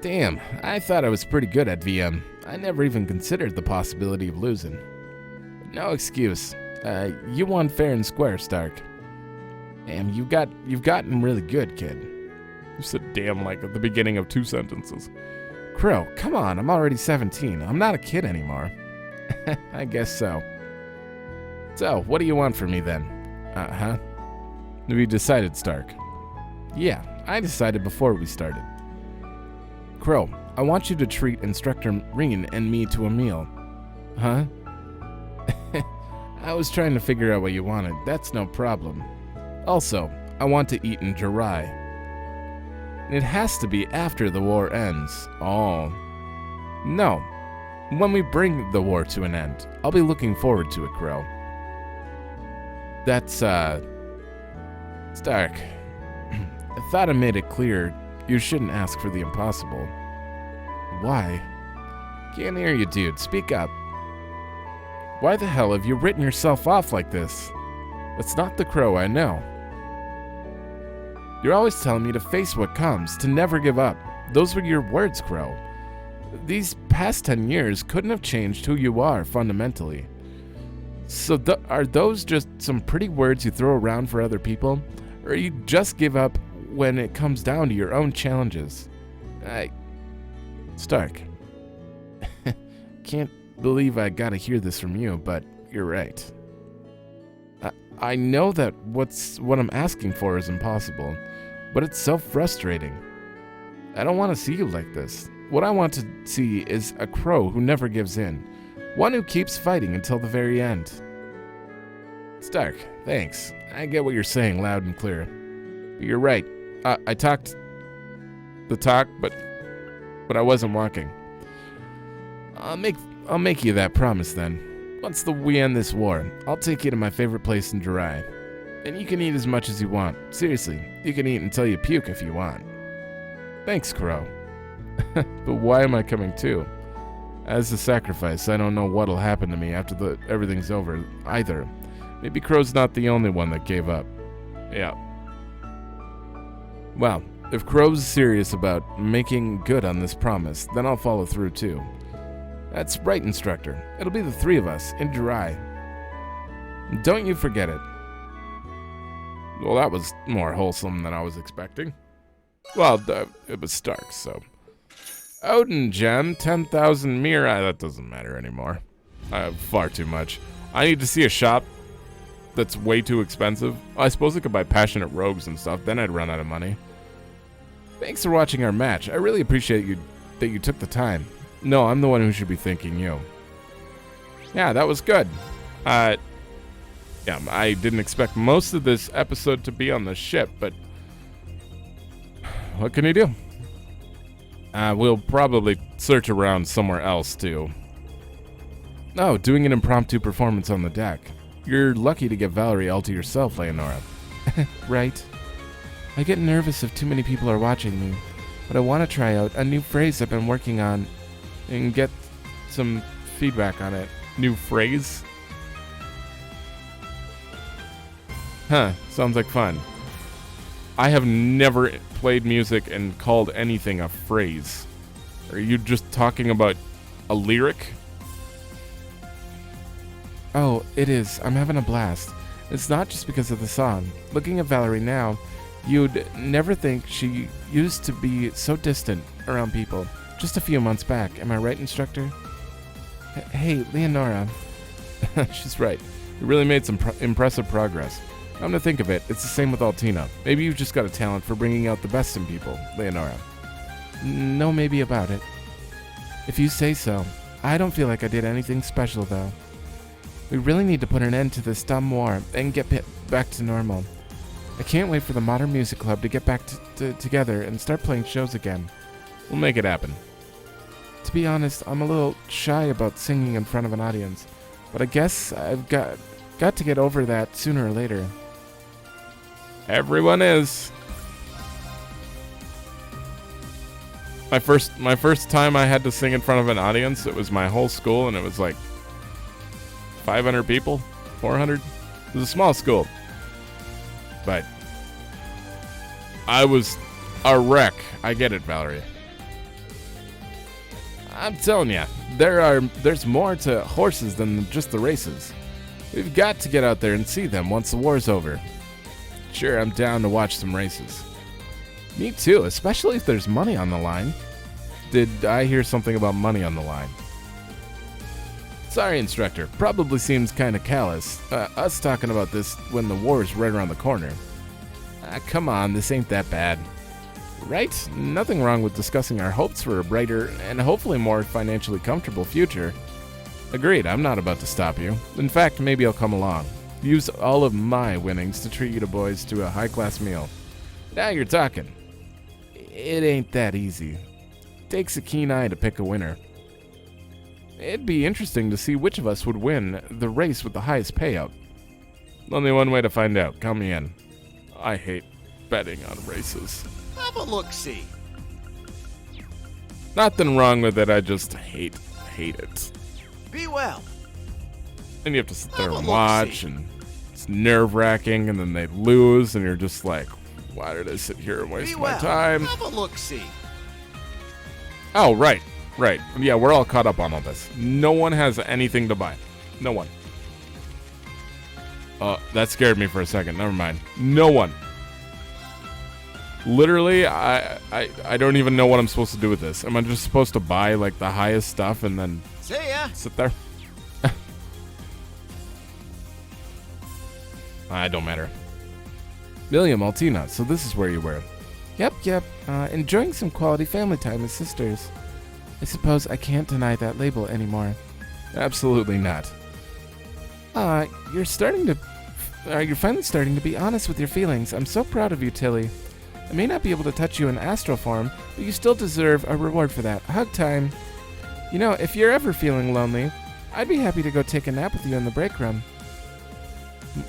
Damn, I thought I was pretty good at VM. I never even considered the possibility of losing. But no excuse. You won fair and square, Stark. Damn, you've gotten really good, kid. You said damn like at the beginning of 2 sentences. Crow, come on, I'm already 17. I'm not a kid anymore. I guess so. So, what do you want from me then? Have you decided, Stark? Yeah, I decided before we started. Crow, I want you to treat Instructor Reen and me to a meal. Huh? I was trying to figure out what you wanted. That's no problem. Also, I want to eat in Jirai. It has to be after the war ends. Oh. No. When we bring the war to an end, I'll be looking forward to it, Crow. That's, Stark. I thought I made it clear you shouldn't ask for the impossible. Why? Can't hear you, dude. Speak up. Why the hell have you written yourself off like this? That's not the Crow I know. You're always telling me to face what comes, to never give up. Those were your words, Crow. These past 10 years couldn't have changed who you are fundamentally. So are those just some pretty words you throw around for other people? Or you just give up when it comes down to your own challenges? Stark. Can't believe I gotta hear this from you, but you're right. I know that what I'm asking for is impossible, but it's so frustrating. I don't want to see you like this. What I want to see is a Crow who never gives in, one who keeps fighting until the very end. Stark, thanks. I get what you're saying loud and clear. But you're right. I talked the talk, but I wasn't walking. I'll make you that promise then. Once we end this war, I'll take you to my favorite place in Jirai. And you can eat as much as you want. Seriously, you can eat until you puke if you want. Thanks, Crow. But why am I coming too? As a sacrifice, I don't know what'll happen to me after everything's over either. Maybe Crow's not the only one that gave up. Yeah. Well, if Crow's serious about making good on this promise, then I'll follow through too. That's right, Instructor. It'll be the three of us in Jirai. Don't you forget it. Well, that was more wholesome than I was expecting. Well, it was Stark, so. Odin Gem, 10,000 Mirai. That doesn't matter anymore. I have far too much. I need to see a shop that's way too expensive. I suppose I could buy Passionate Rogues and stuff, then I'd run out of money. Thanks for watching our match. I really appreciate that you took the time. No, I'm the one who should be thanking you. Yeah, that was good. Yeah, I didn't expect most of this episode to be on the ship, but what can you do? We'll probably search around somewhere else, too. Oh, doing an impromptu performance on the deck. You're lucky to get Valerie all to yourself, Leonora. Right. I get nervous if too many people are watching me, but I want to try out a new phrase I've been working on and get some feedback on it. New phrase? Huh, sounds like fun. I have never played music and called anything a phrase. Are you just talking about a lyric? Oh, it is. I'm having a blast. It's not just because of the song. Looking at Valerie now, you'd never think she used to be so distant around people. Just a few months back. Am I right, Instructor? Hey, Leonora. She's right. You really made some impressive progress. Come to think of it, it's the same with Altina. Maybe you've just got a talent for bringing out the best in people, Leonora. No maybe about it. If you say so. I don't feel like I did anything special, though. We really need to put an end to this dumb war and get back to normal. I can't wait for the Modern Music Club to get back together and start playing shows again. We'll make it happen. To be honest, I'm a little shy about singing in front of an audience, but I guess I've got to get over that sooner or later. Everyone is. My first time I had to sing in front of an audience, it was my whole school, and it was like 500 people, 400. It was a small school, but I was a wreck. I get it, Valerie. I'm telling you, there's more to horses than just the races. We've got to get out there and see them once the war's over. Sure, I'm down to watch some races. Me too, especially if there's money on the line. Did I hear something about money on the line? Sorry, Instructor. Probably seems kind of callous. Us talking about this when the war's right around the corner. Come on, this ain't that bad. Right? Nothing wrong with discussing our hopes for a brighter and hopefully more financially comfortable future. Agreed, I'm not about to stop you. In fact, maybe I'll come along. Use all of my winnings to treat you boys to a high-class meal. Now you're talking. It ain't that easy. Takes a keen eye to pick a winner. It'd be interesting to see which of us would win the race with the highest payout. Only one way to find out. Count me in. I hate betting on races. Have a look-see. Nothing wrong with it, I just hate it. Be well. And you have to sit there Have a and look-see. watch, and it's nerve-wracking, and then they lose, and you're just like, why did I sit here and waste Be my well. time? Have a look-see. Oh, right. Yeah, we're all caught up on all this. No one has anything to buy. No one. That scared me for a second. Never mind. No one. Literally, I don't even know what I'm supposed to do with this. Am I just supposed to buy, like, the highest stuff and then See ya. sit there? I don't matter. William, Altina, so this is where you were. Yep. Enjoying some quality family time as sisters. I suppose I can't deny that label anymore. Absolutely not. You're finally starting to be honest with your feelings. I'm so proud of you, Tilly. I may not be able to touch you in astral form, but you still deserve a reward for that. Hug time. You know, if you're ever feeling lonely, I'd be happy to go take a nap with you in the break room.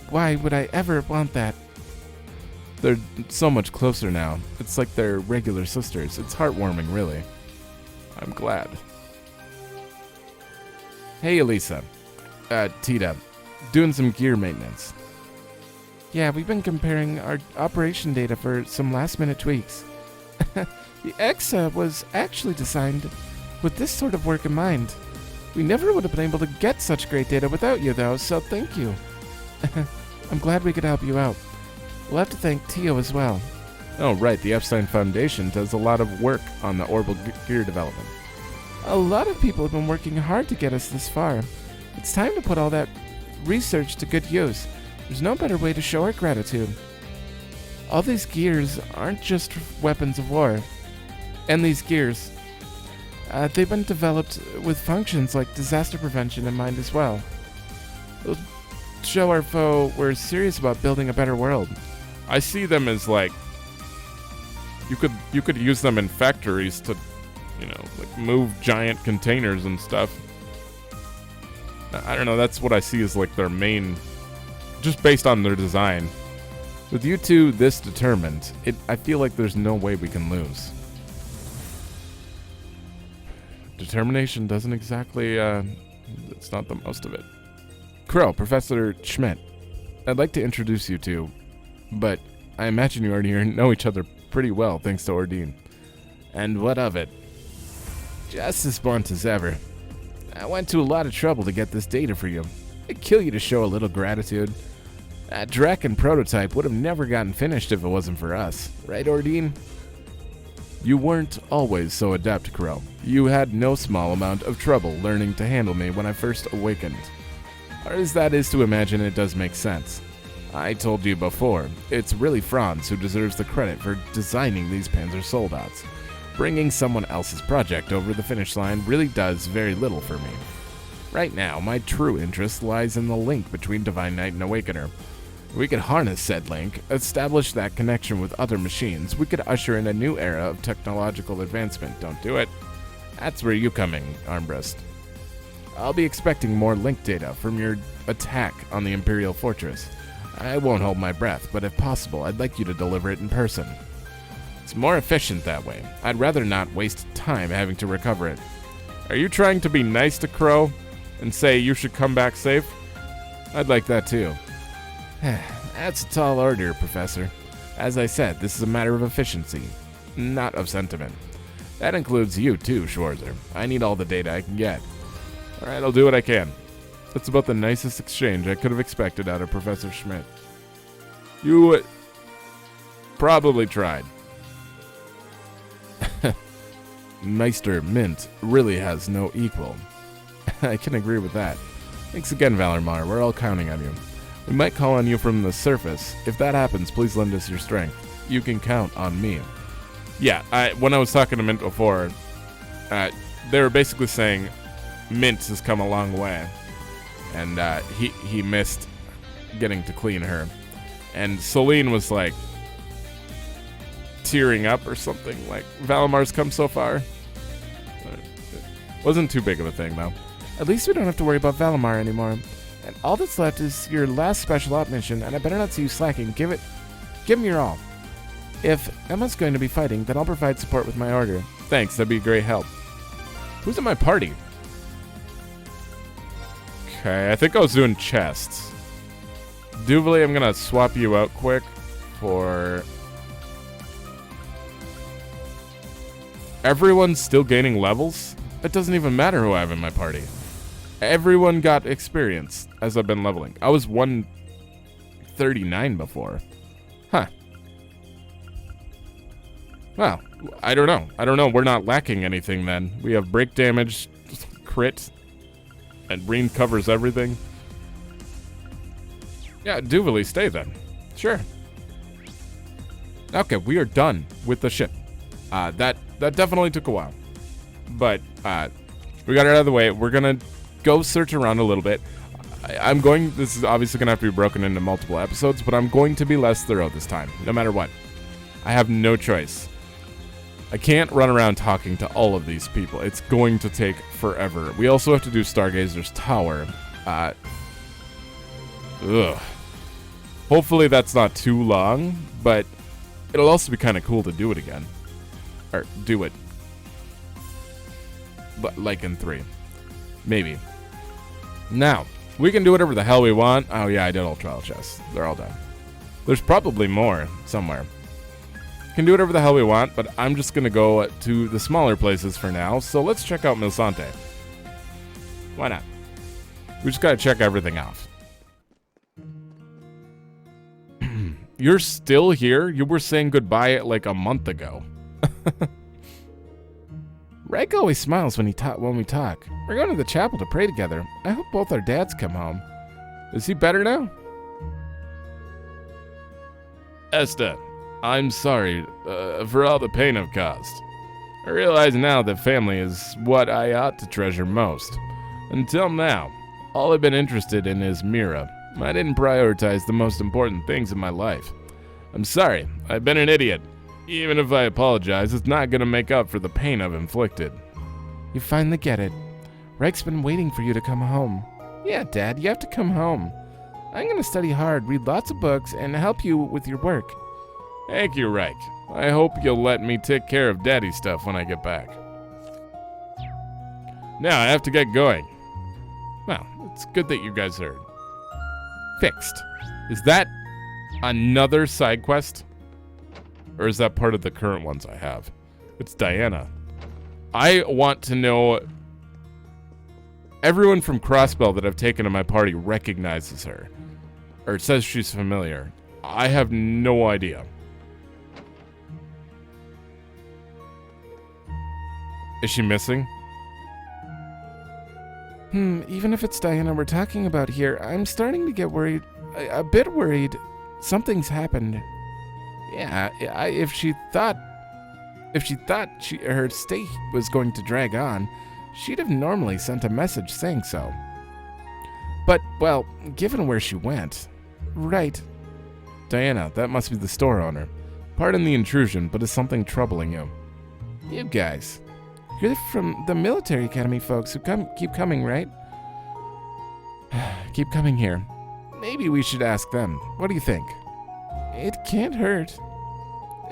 Why would I ever want that? They're so much closer now. It's like they're regular sisters. It's heartwarming, really. I'm glad. Hey, Elisa. Tita. Doing some gear maintenance. Yeah, we've been comparing our operation data for some last-minute tweaks. The EXA was actually designed with this sort of work in mind. We never would have been able to get such great data without you, though, so thank you. I'm glad we could help you out. We'll have to thank Tio as well. Oh, right. The Epstein Foundation does a lot of work on the orbital gear development. A lot of people have been working hard to get us this far. It's time to put all that research to good use. There's no better way to show our gratitude. All these gears aren't just weapons of war. And these gears, they've been developed with functions like disaster prevention in mind as well. It'll show our foe we're serious about building a better world. I see them as like you could use them in factories to, like move giant containers and stuff. I don't know, that's what I see as like their main, just based on their design. With you two this determined, I feel like there's no way we can lose. Determination doesn't exactly, it's not the most of it. Crow, Professor Schmidt, I'd like to introduce you two, but I imagine you already know each other pretty well thanks to Ordine. And what of it? Just as blunt as ever. I went to a lot of trouble to get this data for you. It'd kill you to show a little gratitude. That Draken prototype would have never gotten finished if it wasn't for us. Right, Ordine? You weren't always so adept, Crow. You had no small amount of trouble learning to handle me when I first awakened. Hard as that is to imagine, it does make sense. I told you before, it's really Franz who deserves the credit for designing these Panzer Soldats. Bringing someone else's project over the finish line really does very little for me. Right now, my true interest lies in the link between Divine Knight and Awakener. We could harness said link, establish that connection with other machines, we could usher in a new era of technological advancement. Don't do it. That's where you come in, Armbrust. I'll be expecting more link data from your attack on the Imperial Fortress. I won't hold my breath, but if possible, I'd like you to deliver it in person. It's more efficient that way. I'd rather not waste time having to recover it. Are you trying to be nice to Crow and say you should come back safe? I'd like that too. That's a tall order, Professor. As I said, this is a matter of efficiency, not of sentiment. That includes you too, Schwarzer. I need all the data I can get. Alright, I'll do what I can. That's about the nicest exchange I could have expected out of Professor Schmidt. You probably tried. Meister Mint really has no equal. I can agree with that. Thanks again, Valarmar. We're all counting on you. We might call on you from the surface. If that happens, please lend us your strength. You can count on me. Yeah, when I was talking to Mint before, they were basically saying Mint has come a long way. And he missed getting to clean her. And Celine was like tearing up or something, like Valamar's come so far. Wasn't too big of a thing though. At least we don't have to worry about Valimar anymore. And all that's left is your last special op mission, and I better not see you slacking. Give him your all. If Emma's going to be fighting, then I'll provide support with my order. Thanks, that'd be a great help. Who's in my party? Okay, I think I was doing chests. Duvally, I'm gonna swap you out quick for... Everyone's still gaining levels? It doesn't even matter who I have in my party. Everyone got experience as I've been leveling. I was 139 before. Huh. Well, I don't know. We're not lacking anything then. We have break damage, crit, and Breen covers everything. Yeah, Duvally, stay then. Sure. Okay, we are done with the ship. That definitely took a while. But we got it out of the way. We're gonna go search around a little bit. This is obviously gonna have to be broken into multiple episodes, but I'm going to be less thorough this time, no matter what. I have no choice. I can't run around talking to all of these people. It's going to take forever. We also have to do Stargazer's Tower. Hopefully that's not too long, but it'll also be kind of cool to do it again. Or do it. Like in 3. Maybe. Now, we can do whatever the hell we want. Oh yeah, I did all trial chests. They're all done. There's probably more somewhere. Can do whatever the hell we want, but I'm just gonna go to the smaller places for now. So let's check out Milsante. Why not? We just gotta check everything out. You're still here? You were saying goodbye like a month ago. Reg always smiles when we talk. We're going to the chapel to pray together. I hope both our dads come home. Is he better now? Esther, I'm sorry for all the pain I've caused. I realize now that family is what I ought to treasure most. Until now, all I've been interested in is Mira. I didn't prioritize the most important things in my life. I'm sorry, I've been an idiot. Even if I apologize, it's not gonna make up for the pain I've inflicted. You finally get it. Reg's been waiting for you to come home. Yeah, Dad, you have to come home. I'm gonna study hard, read lots of books, and help you with your work. Thank you, Reich. I hope you'll let me take care of Daddy stuff when I get back. Now I have to get going. Well, it's good that you guys heard. Fixed. Is that another side quest? Or is that part of the current ones I have? It's Diana. I want to know... Everyone from Crossbell that I've taken to my party recognizes her. Or says she's familiar. I have no idea. Is she missing? Even if it's Diana we're talking about here, I'm starting to get worried. A bit worried. Something's happened. Yeah, if she thought her stay was going to drag on, she'd have normally sent a message saying so. But, well, given where she went... Right. Diana, that must be the store owner. Pardon the intrusion, but is something troubling you? You guys. You're from the military academy folks who keep coming, right? Keep coming here. Maybe we should ask them. What do you think? It can't hurt.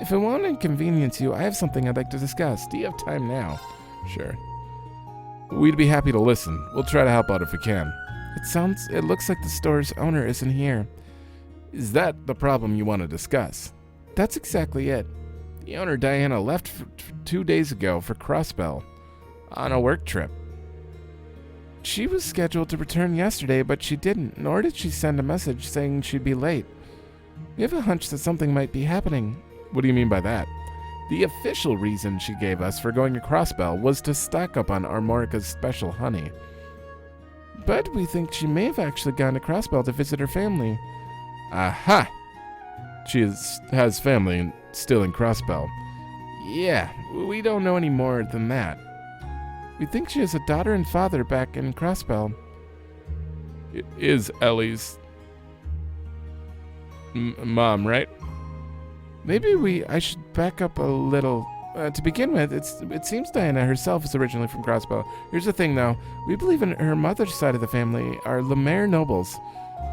If it won't inconvenience you, I have something I'd like to discuss. Do you have time now? Sure. We'd be happy to listen. We'll try to help out if we can. It looks like the store's owner isn't here. Is that the problem you want to discuss? That's exactly it. The owner, Diana, left 2 days ago for Crossbell on a work trip. She was scheduled to return yesterday, but she didn't, nor did she send a message saying she'd be late. We have a hunch that something might be happening. What do you mean by that? The official reason she gave us for going to Crossbell was to stock up on Armorica's special honey. But we think she may have actually gone to Crossbell to visit her family. Aha! She has family still in Crossbell. Yeah, we don't know any more than that. We think she has a daughter and father back in Crossbell. Is Ellie's mom, right? Maybe I should back up a little. To begin with, it seems Diana herself is originally from Crossbow. Here's the thing, though. We believe in her mother's side of the family are Lemaire nobles.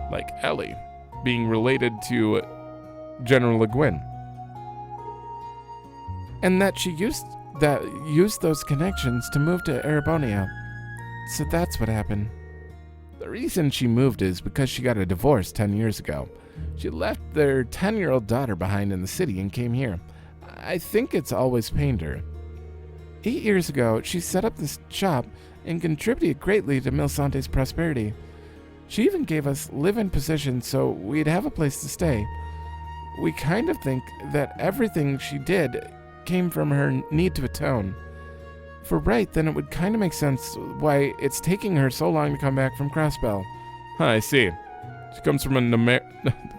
Like Ellie, being related to General Le Guin. And that she used those connections to move to Erebonia. So that's what happened. The reason she moved is because she got a divorce 10 years ago. She left their 10-year-old daughter behind in the city and came here. I think it's always pained her. 8 years ago, she set up this shop and contributed greatly to Milsante's prosperity. She even gave us live-in positions so we'd have a place to stay. We kind of think that everything she did came from her need to atone. If we're right, then it would kind of make sense why it's taking her so long to come back from Crossbell. Huh, I see. She comes from a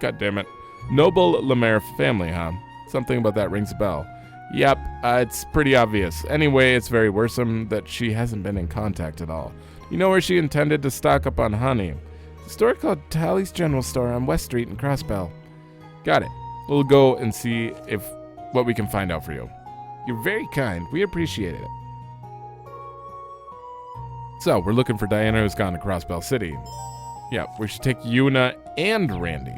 God damn it. Noble Lemaire family, huh? Something about that rings a bell. Yep, it's pretty obvious. Anyway, it's very worrisome that she hasn't been in contact at all. You know where she intended to stock up on honey? It's a store called Tally's General Store on West Street in Crossbell. Got it. We'll go and see what we can find out for you. You're very kind. We appreciate it. So, we're looking for Diana who's gone to Crossbell City. Yeah, we should take Yuna and Randy.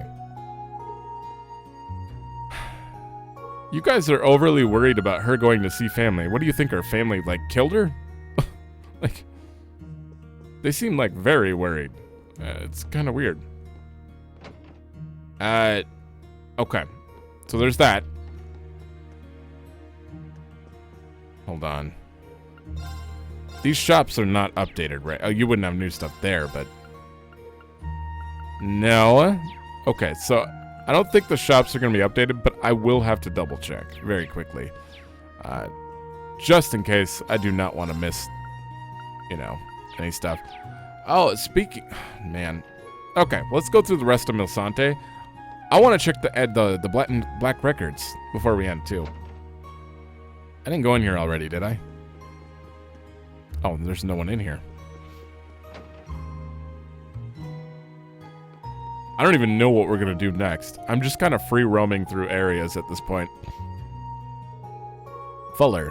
You guys are overly worried about her going to see family. What do you think, her family, killed her? They seem, very worried. It's kind of weird. Okay. So there's that. Hold on. These shops are not updated, right? Oh, you wouldn't have new stuff there, but... No. Okay, so I don't think the shops are going to be updated, but I will have to double check very quickly. Just in case I do not want to miss, any stuff. Oh, speaking... Man. Okay, let's go through the rest of Milsante. I want to check the black records before we end, too. I didn't go in here already, did I? Oh, there's no one in here. I don't even know what we're going to do next. I'm just kind of free roaming through areas at this point. Fuller.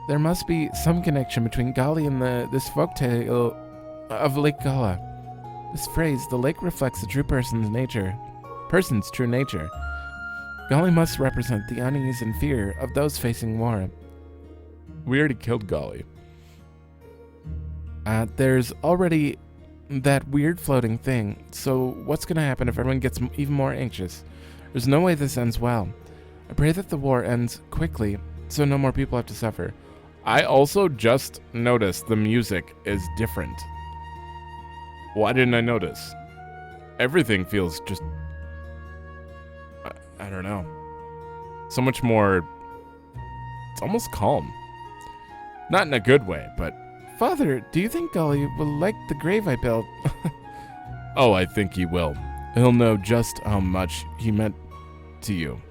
There must be some connection between Gali and this folktale of Lake Gala. This phrase, the lake reflects the true person's true nature. Gali must represent the unease and fear of those facing war. We already killed Gali. There's already that weird floating thing, so what's going to happen if everyone gets even more anxious? There's no way this ends well. I pray that the war ends quickly, so no more people have to suffer. I also just noticed the music is different. Why didn't I notice? Everything feels just... I don't know. So much more... It's almost calm. Not in a good way, but... Father, do you think Gali will like the grave I built? Oh, I think he will. He'll know just how much he meant to you.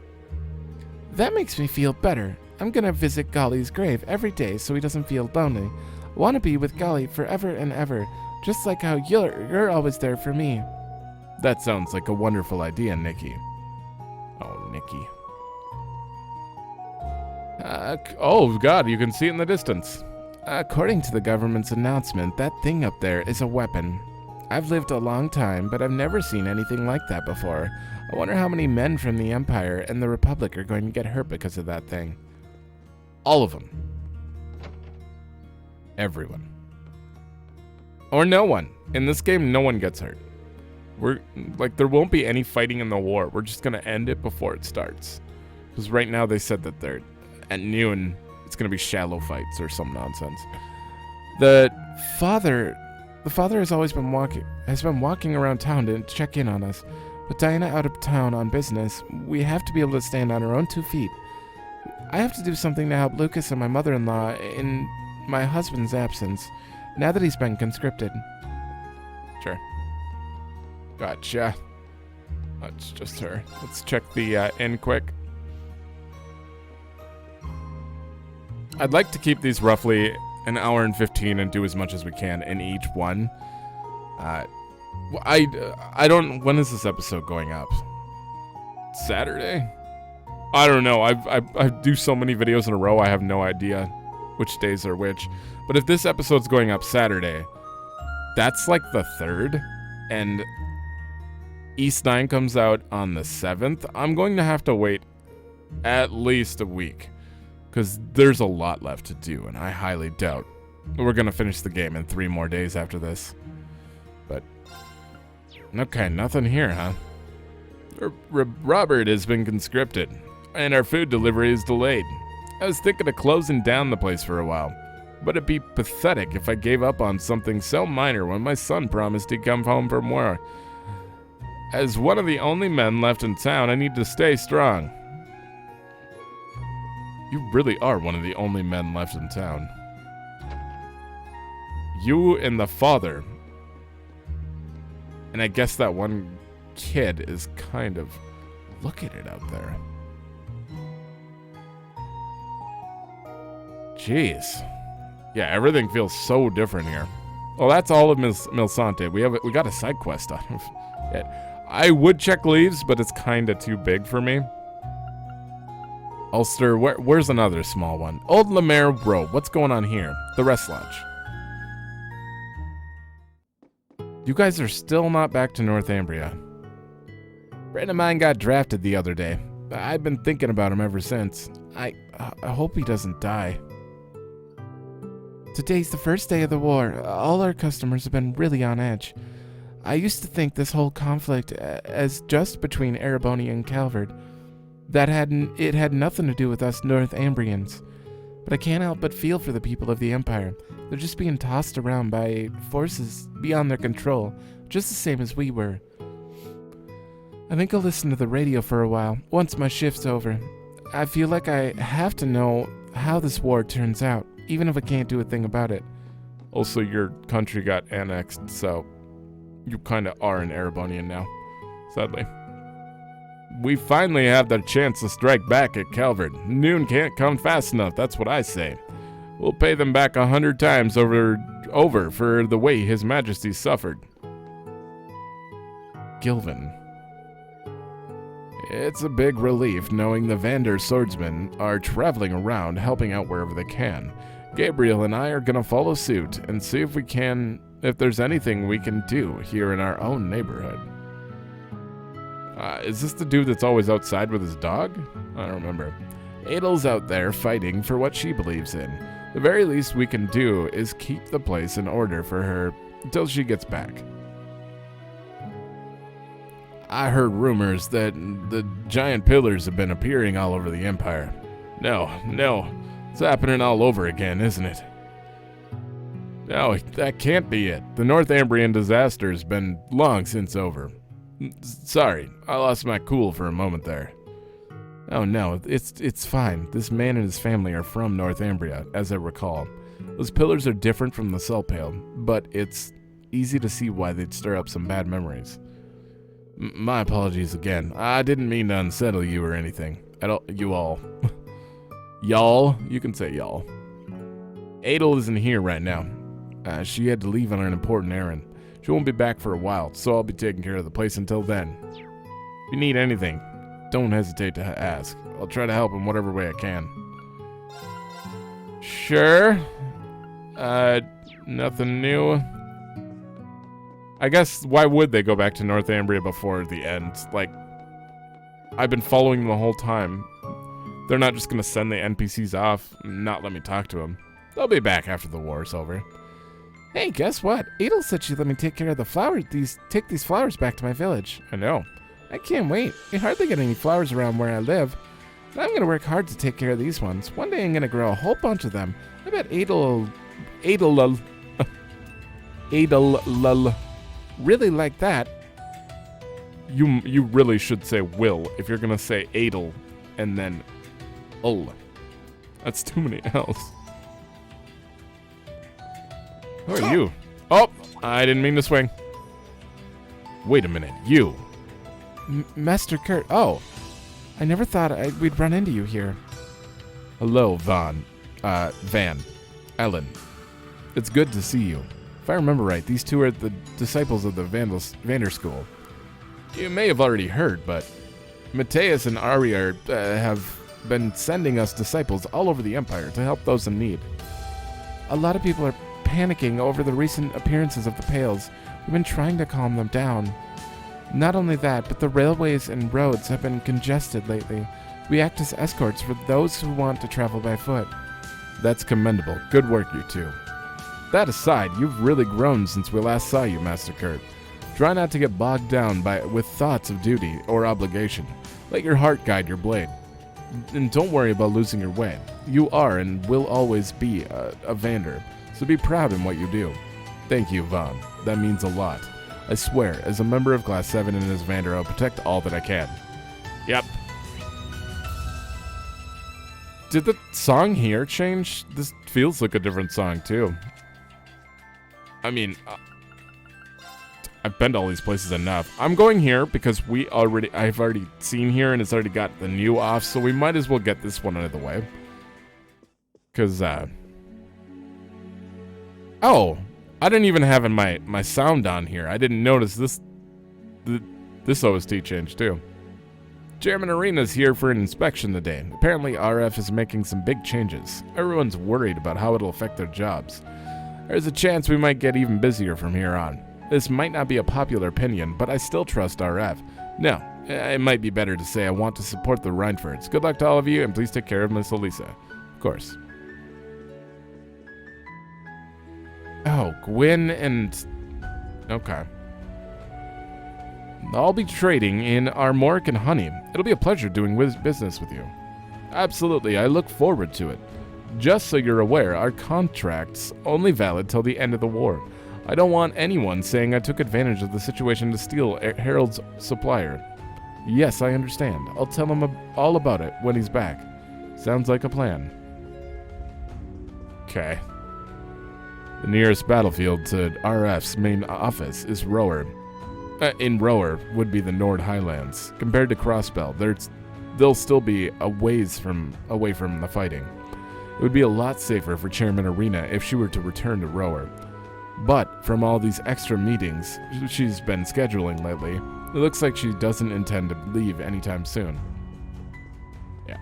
That makes me feel better. I'm gonna visit Gali's grave every day so he doesn't feel lonely. I want to be with Gali forever and ever, just like how you're always there for me. That sounds like a wonderful idea, Nikki. Oh, Nikki. Oh, God, you can see it in the distance. According to the government's announcement, that thing up there is a weapon. I've lived a long time, but I've never seen anything like that before. I wonder how many men from the Empire and the Republic are going to get hurt because of that thing. All of them. Everyone. Or no one. In this game, no one gets hurt. There won't be any fighting in the war. We're just going to end it before it starts. Because right now they said that they're at noon. It's going to be shallow fights or some nonsense. The father has always been walking around town to check in on us. With Diana out of town on business, we have to be able to stand on our own 2 feet. I have to do something to help Lucas and my mother-in-law in my husband's absence, now that he's been conscripted. Sure. Gotcha. That's just her. Let's check the inn quick. I'd like to keep these roughly an hour and 15 and do as much as we can in each one. I don't... When is this episode going up? Saturday? I don't know. I do so many videos in a row, I have no idea which days are which. But if this episode's going up Saturday, that's like the 3rd, and East 9 comes out on the 7th. I'm going to have to wait at least a week, because there's a lot left to do, and I highly doubt we're going to finish the game in 3 more days after this. But, okay, nothing here, huh? Robert has been conscripted, and our food delivery is delayed. I was thinking of closing down the place for a while, but it'd be pathetic if I gave up on something so minor when my son promised he'd come home from war. As one of the only men left in town, I need to stay strong. You really are one of the only men left in town. You and the father. And I guess that one kid is kind of... Look at it out there. Jeez. Yeah, everything feels so different here. Well, that's all of Milsante. We got a side quest out of it. I would check Leaves, but it's kind of too big for me. Ulster, where's another small one? Old Lemaire Road. What's going on here? The Rest Lodge. You guys are still not back to Northumbria. A friend of mine got drafted the other day. I've been thinking about him ever since. I hope he doesn't die. Today's the first day of the war. All our customers have been really on edge. I used to think this whole conflict as just between Ereboni and Calvard. It had nothing to do with us Northumbrians. But I can't help but feel for the people of the Empire. They're just being tossed around by forces beyond their control, just the same as we were. I think I'll listen to the radio for a while, once my shift's over. I feel like I have to know how this war turns out, even if I can't do a thing about it. Also, your country got annexed, so you kind of are an Erebonian now, sadly. We finally have the chance to strike back at Calvard. Noon can't come fast enough, that's what I say. We'll pay them back 100 times over for the way His Majesty suffered. Gilvin. It's a big relief knowing the Vander swordsmen are traveling around helping out wherever they can. Gabriel and I are gonna follow suit and see if there's anything we can do here in our own neighborhood. Is this the dude that's always outside with his dog? I don't remember. Adel's out there fighting for what she believes in. The very least we can do is keep the place in order for her until she gets back. I heard rumors that the giant pillars have been appearing all over the Empire. No, it's happening all over again, isn't it? No, that can't be it. The Northumbrian disaster has been long since over. Sorry, I lost my cool for a moment there. Oh no, it's fine. This man and his family are from Northumbria, as I recall. Those pillars are different from the Salt Pale, but it's easy to see why they'd stir up some bad memories. My apologies again. I didn't mean to unsettle you or anything. You all. Y'all? You can say y'all. Adel isn't here right now. She had to leave on an important errand. She won't be back for a while, so I'll be taking care of the place until then. If you need anything, don't hesitate to ask. I'll try to help in whatever way I can. Sure. Nothing new. I guess, why would they go back to Northumbria before the end? Like, I've been following them the whole time. They're not just gonna send the NPCs off and not let me talk to them. They'll be back after the war's over. Hey, guess what? Adel said she'd let me take care of the flowers. Take these flowers back to my village. I know. I can't wait. We hardly get any flowers around where I live. And I'm gonna work hard to take care of these ones. One day I'm gonna grow a whole bunch of them. I bet Adel really like that. You really should say will if you're gonna say Adel and then That's too many L's. Who are you? Oh, I didn't mean to swing. Wait a minute, you. Master Kurt. Oh, I never thought we'd run into you here. Hello, Van. Ellen. It's good to see you. If I remember right, these two are the disciples of the Vander School. You may have already heard, but Mateus and Ari have been sending us disciples all over the Empire to help those in need. A lot of people are panicking over the recent appearances of the Pales. We've been trying to calm them down. Not only that, but the railways and roads have been congested lately. We act as escorts for those who want to travel by foot. That's commendable. Good work, you two. That aside, you've really grown since we last saw you, Master Kurt. Try not to get bogged down with thoughts of duty or obligation. Let your heart guide your blade. And don't worry about losing your way. You are and will always be a Vander, so be proud in what you do. Thank you, Vaughn. That means a lot. I swear, as a member of Class 7 and as Vander, I'll protect all that I can. Yep. Did the song here change? This feels like a different song, too. I mean, I've been to all these places enough. I'm going here because I've already seen here and it's already got the new off, so we might as well get this one out of the way. Because, oh, I didn't even have my sound on here. I didn't notice this OST changed too. Chairman Arena's here for an inspection today. Apparently RF is making some big changes. Everyone's worried about how it'll affect their jobs. There's a chance we might get even busier from here on. This might not be a popular opinion, but I still trust RF. No, it might be better to say I want to support the Reinfords. Good luck to all of you, and please take care of Miss Elisa. Of course. Oh, Gwyn and... Okay. I'll be trading in Armoric and honey. It'll be a pleasure doing business with you. Absolutely, I look forward to it. Just so you're aware, our contract's only valid till the end of the war. I don't want anyone saying I took advantage of the situation to steal Harold's supplier. Yes, I understand. I'll tell him all about it when he's back. Sounds like a plan. Okay. The nearest battlefield to RF's main office is Rower. In Rower would be the Nord Highlands. Compared to Crossbell, they'll still be away from the fighting. It would be a lot safer for Chairman Arena if she were to return to Rower. But from all these extra meetings she's been scheduling lately, it looks like she doesn't intend to leave anytime soon. Yeah.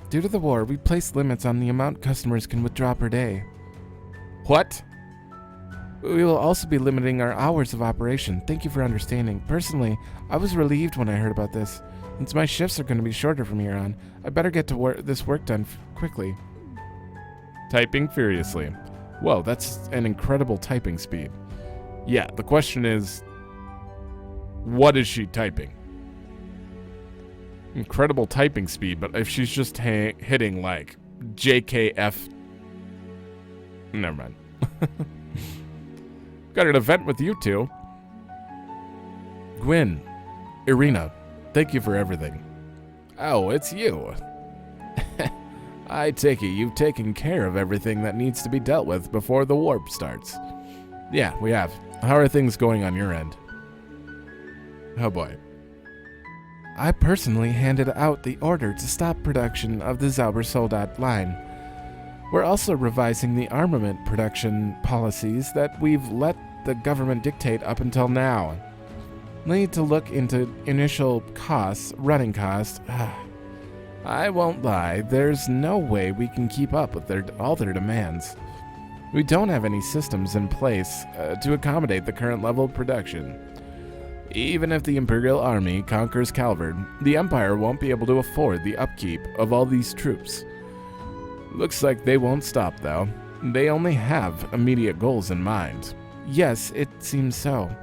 Due to the war, we placed limits on the amount customers can withdraw per day. What? We will also be limiting our hours of operation. Thank you for understanding. Personally, I was relieved when I heard about this. Since my shifts are going to be shorter from here on, I better get to this work done quickly. Typing furiously. Whoa, that's an incredible typing speed. Yeah, the question is, what is she typing? Incredible typing speed, but if she's just hitting like JKF... Never mind. Got an event with you two. Gwyn, Irina, thank you for everything. Oh, it's you. I take it you've taken care of everything that needs to be dealt with before the warp starts. Yeah, we have. How are things going on your end? Oh boy. I personally handed out the order to stop production of the Zauber Soldat line. We're also revising the armament production policies that we've let the government dictate up until now. Need to look into initial costs, running costs. I won't lie, there's no way we can keep up with all their demands. We don't have any systems in place to accommodate the current level of production. Even if the Imperial Army conquers Calvard, the Empire won't be able to afford the upkeep of all these troops. Looks like they won't stop, though. They only have immediate goals in mind. Yes, it seems so.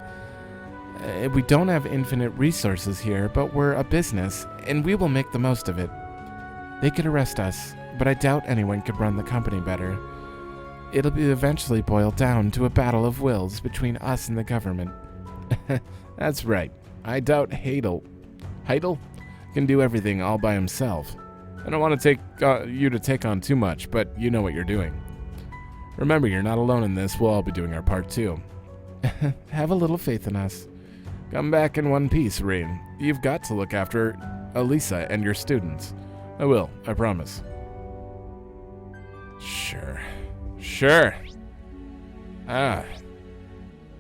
We don't have infinite resources here, but we're a business, and we will make the most of it. They could arrest us, but I doubt anyone could run the company better. It'll be eventually boiled down to a battle of wills between us and the government. That's right. I doubt Heidel can do everything all by himself. I don't want to take you to take on too much, but you know what you're doing. Remember, you're not alone in this. We'll all be doing our part too. Have a little faith in us. Come back in one piece, Rain. You've got to look after Elisa and your students. I will, I promise. Sure.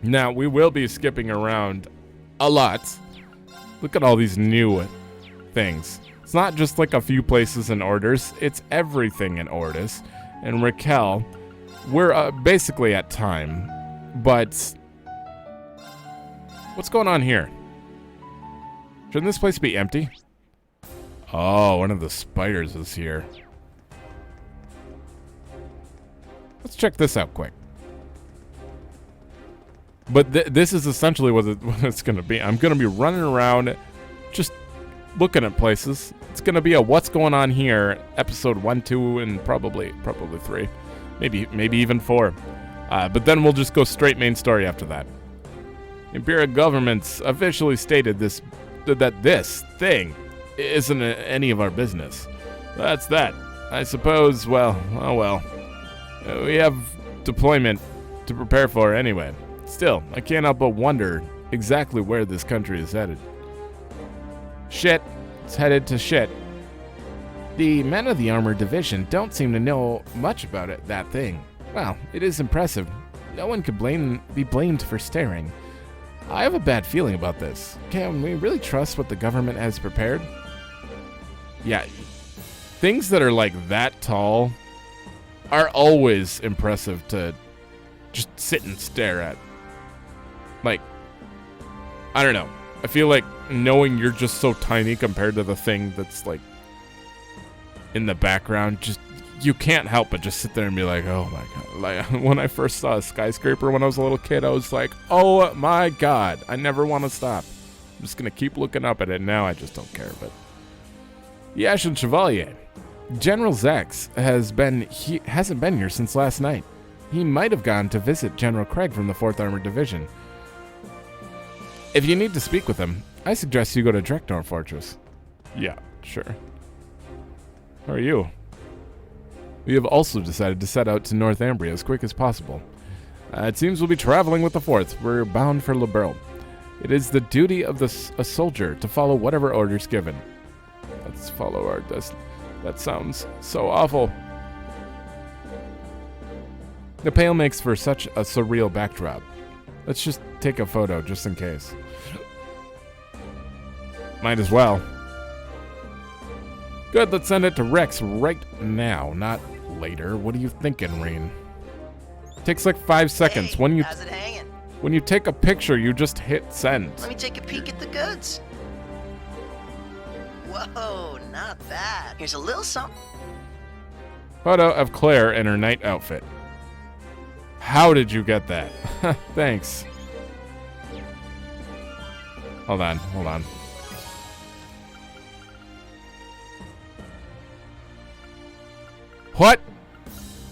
Now, we will be skipping around a lot. Look at all these new things. It's not just like a few places in Orders, it's everything in Orders. And Raquel, we're basically at time, but what's going on here? Shouldn't this place be empty? Oh, one of the spiders is here. Let's check this out quick. But this is essentially what it's going to be. I'm going to be running around just looking at places. It's going to be a what's going on here, episode 1, 2, and probably 3. Maybe even 4. But then we'll just go straight main story after that. Imperial governments officially stated that this thing isn't any of our business. That's that. I suppose, well, oh well. We have deployment to prepare for anyway. Still, I can't help but wonder exactly where this country is headed. Shit. It's headed to shit. The men of the Armored Division don't seem to know much about that thing. Well, it is impressive. No one could be blamed for staring. I have a bad feeling about this. Can we really trust what the government has prepared? Yeah, things that are like that tall are always impressive to just sit and stare at. Like, I don't know. I feel like knowing you're just so tiny compared to the thing that's like in the background, just you can't help but just sit there and be like, oh my god. Like when I first saw a skyscraper when I was a little kid, I was like, oh my god, I never want to stop. I'm just gonna keep looking up at it. Now I just don't care. But Yashin Chevalier, General Zax hasn't been here since last night. He might have gone to visit General Craig from the 4th Armored Division. If you need to speak with him, I suggest you go to Dreknor Fortress. Yeah, sure. How are you? We have also decided to set out to Northumbria as quick as possible. It seems we'll be traveling with the 4th. We're bound for Liberl. It is the duty of a soldier to follow whatever orders given. Let's follow our destiny. That sounds so awful. The pale makes for such a surreal backdrop. Let's just take a photo just in case. Might as well. Good, let's send it to Rex right now, not later. What are you thinking, Reen? Takes like 5 seconds. Hey, how's it hanging? When you take a picture, you just hit send. Let me take a peek at the goods. Whoa, not bad. Here's a little something. Photo of Claire in her night outfit. How did you get that? Thanks. Hold on. What?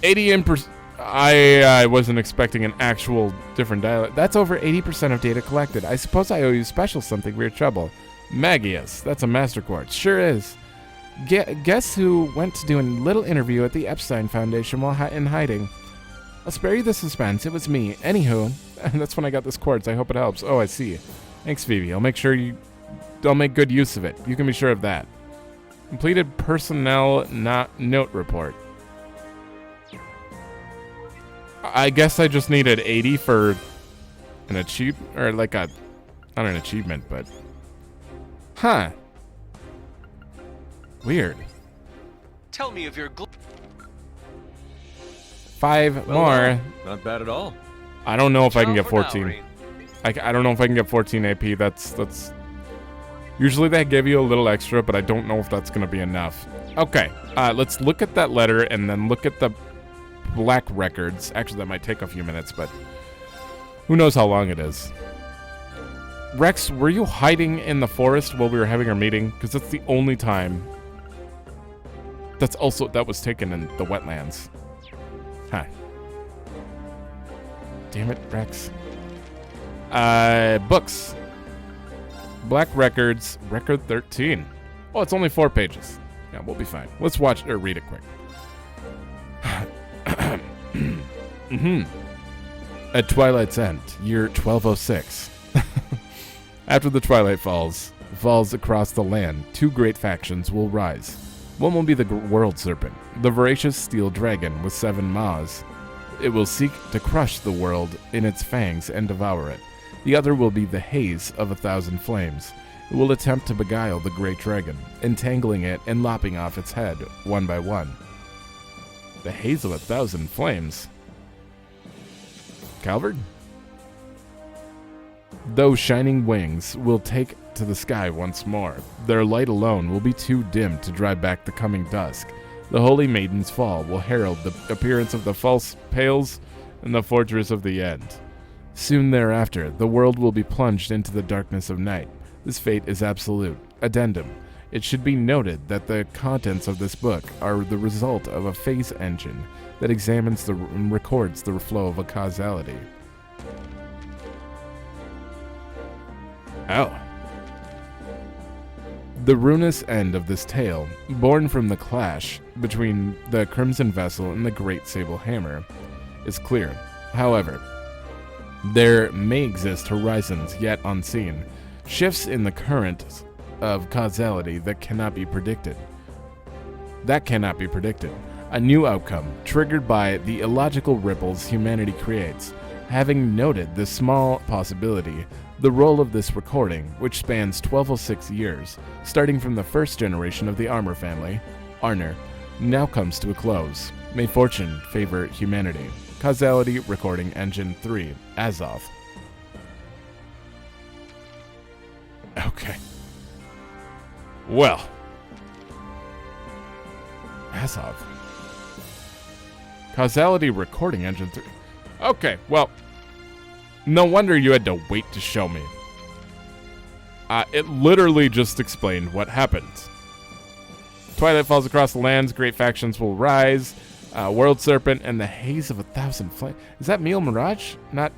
80%. I wasn't expecting an actual different dialect. That's over 80% of data collected. I suppose I owe you special something for your trouble. Magius. That's a master quartz. Sure is. Guess who went to do a little interview at the Epstein Foundation while in hiding? I'll spare you the suspense. It was me. Anywho, that's when I got this quartz. I hope it helps. Oh, I see. Thanks, Phoebe. I'll make good use of it. You can be sure of that. Completed personnel note report. I guess I just needed 80 for an achievement, or like not an achievement, but huh. Weird. Tell me of your 5 more. Not bad at all. I don't know if I can get for now, 14. Reen. I don't know if I can get 14 AP. That's usually they give you a little extra, but I don't know if that's gonna be enough. Okay, let's look at that letter and then look at the black records. Actually, that might take a few minutes, but who knows how long it is. Rex, were you hiding in the forest while we were having our meeting? Because that's the only time. That was taken in the wetlands. Huh. Damn it, Rex. Books. Black records, record 13. Oh, it's only 4 pages. Yeah, we'll be fine. Let's watch or read it quick. At Twilight's End, year 1206. After the twilight falls across the land, 2 great factions will rise. One will be the World Serpent, the voracious steel dragon with 7 maws. It will seek to crush the world in its fangs and devour it. The other will be the Haze of 1,000 Flames. It will attempt to beguile the great dragon, entangling it and lopping off its head, one by one. The haze of 1,000 flames. Calvard? Those shining wings will take to the sky once more. Their light alone will be too dim to drive back the coming dusk. The holy maiden's fall will herald the appearance of the false pales and the fortress of the end. Soon thereafter, the world will be plunged into the darkness of night. This fate is absolute. Addendum. It should be noted that the contents of this book are the result of a phase engine that examines and records the flow of a causality. Oh. The ruinous end of this tale, born from the clash between the Crimson Vessel and the Great Sable Hammer, is clear. However, there may exist horizons yet unseen, shifts in the current of causality that cannot be predicted. A new outcome, triggered by the illogical ripples humanity creates. Having noted this small possibility, the role of this recording, which spans 1206 years, starting from the first generation of the Armor family, Arner, now comes to a close. May fortune favor humanity. Causality Recording Engine 3, Azov. Okay. Well. Azov. Causality Recording Engine 3. Okay, well. No wonder you had to wait to show me. It literally just explained what happened. Twilight falls across the lands, great factions will rise. World Serpent and the haze of 1,000 flames. Is that Meal Mirage? Not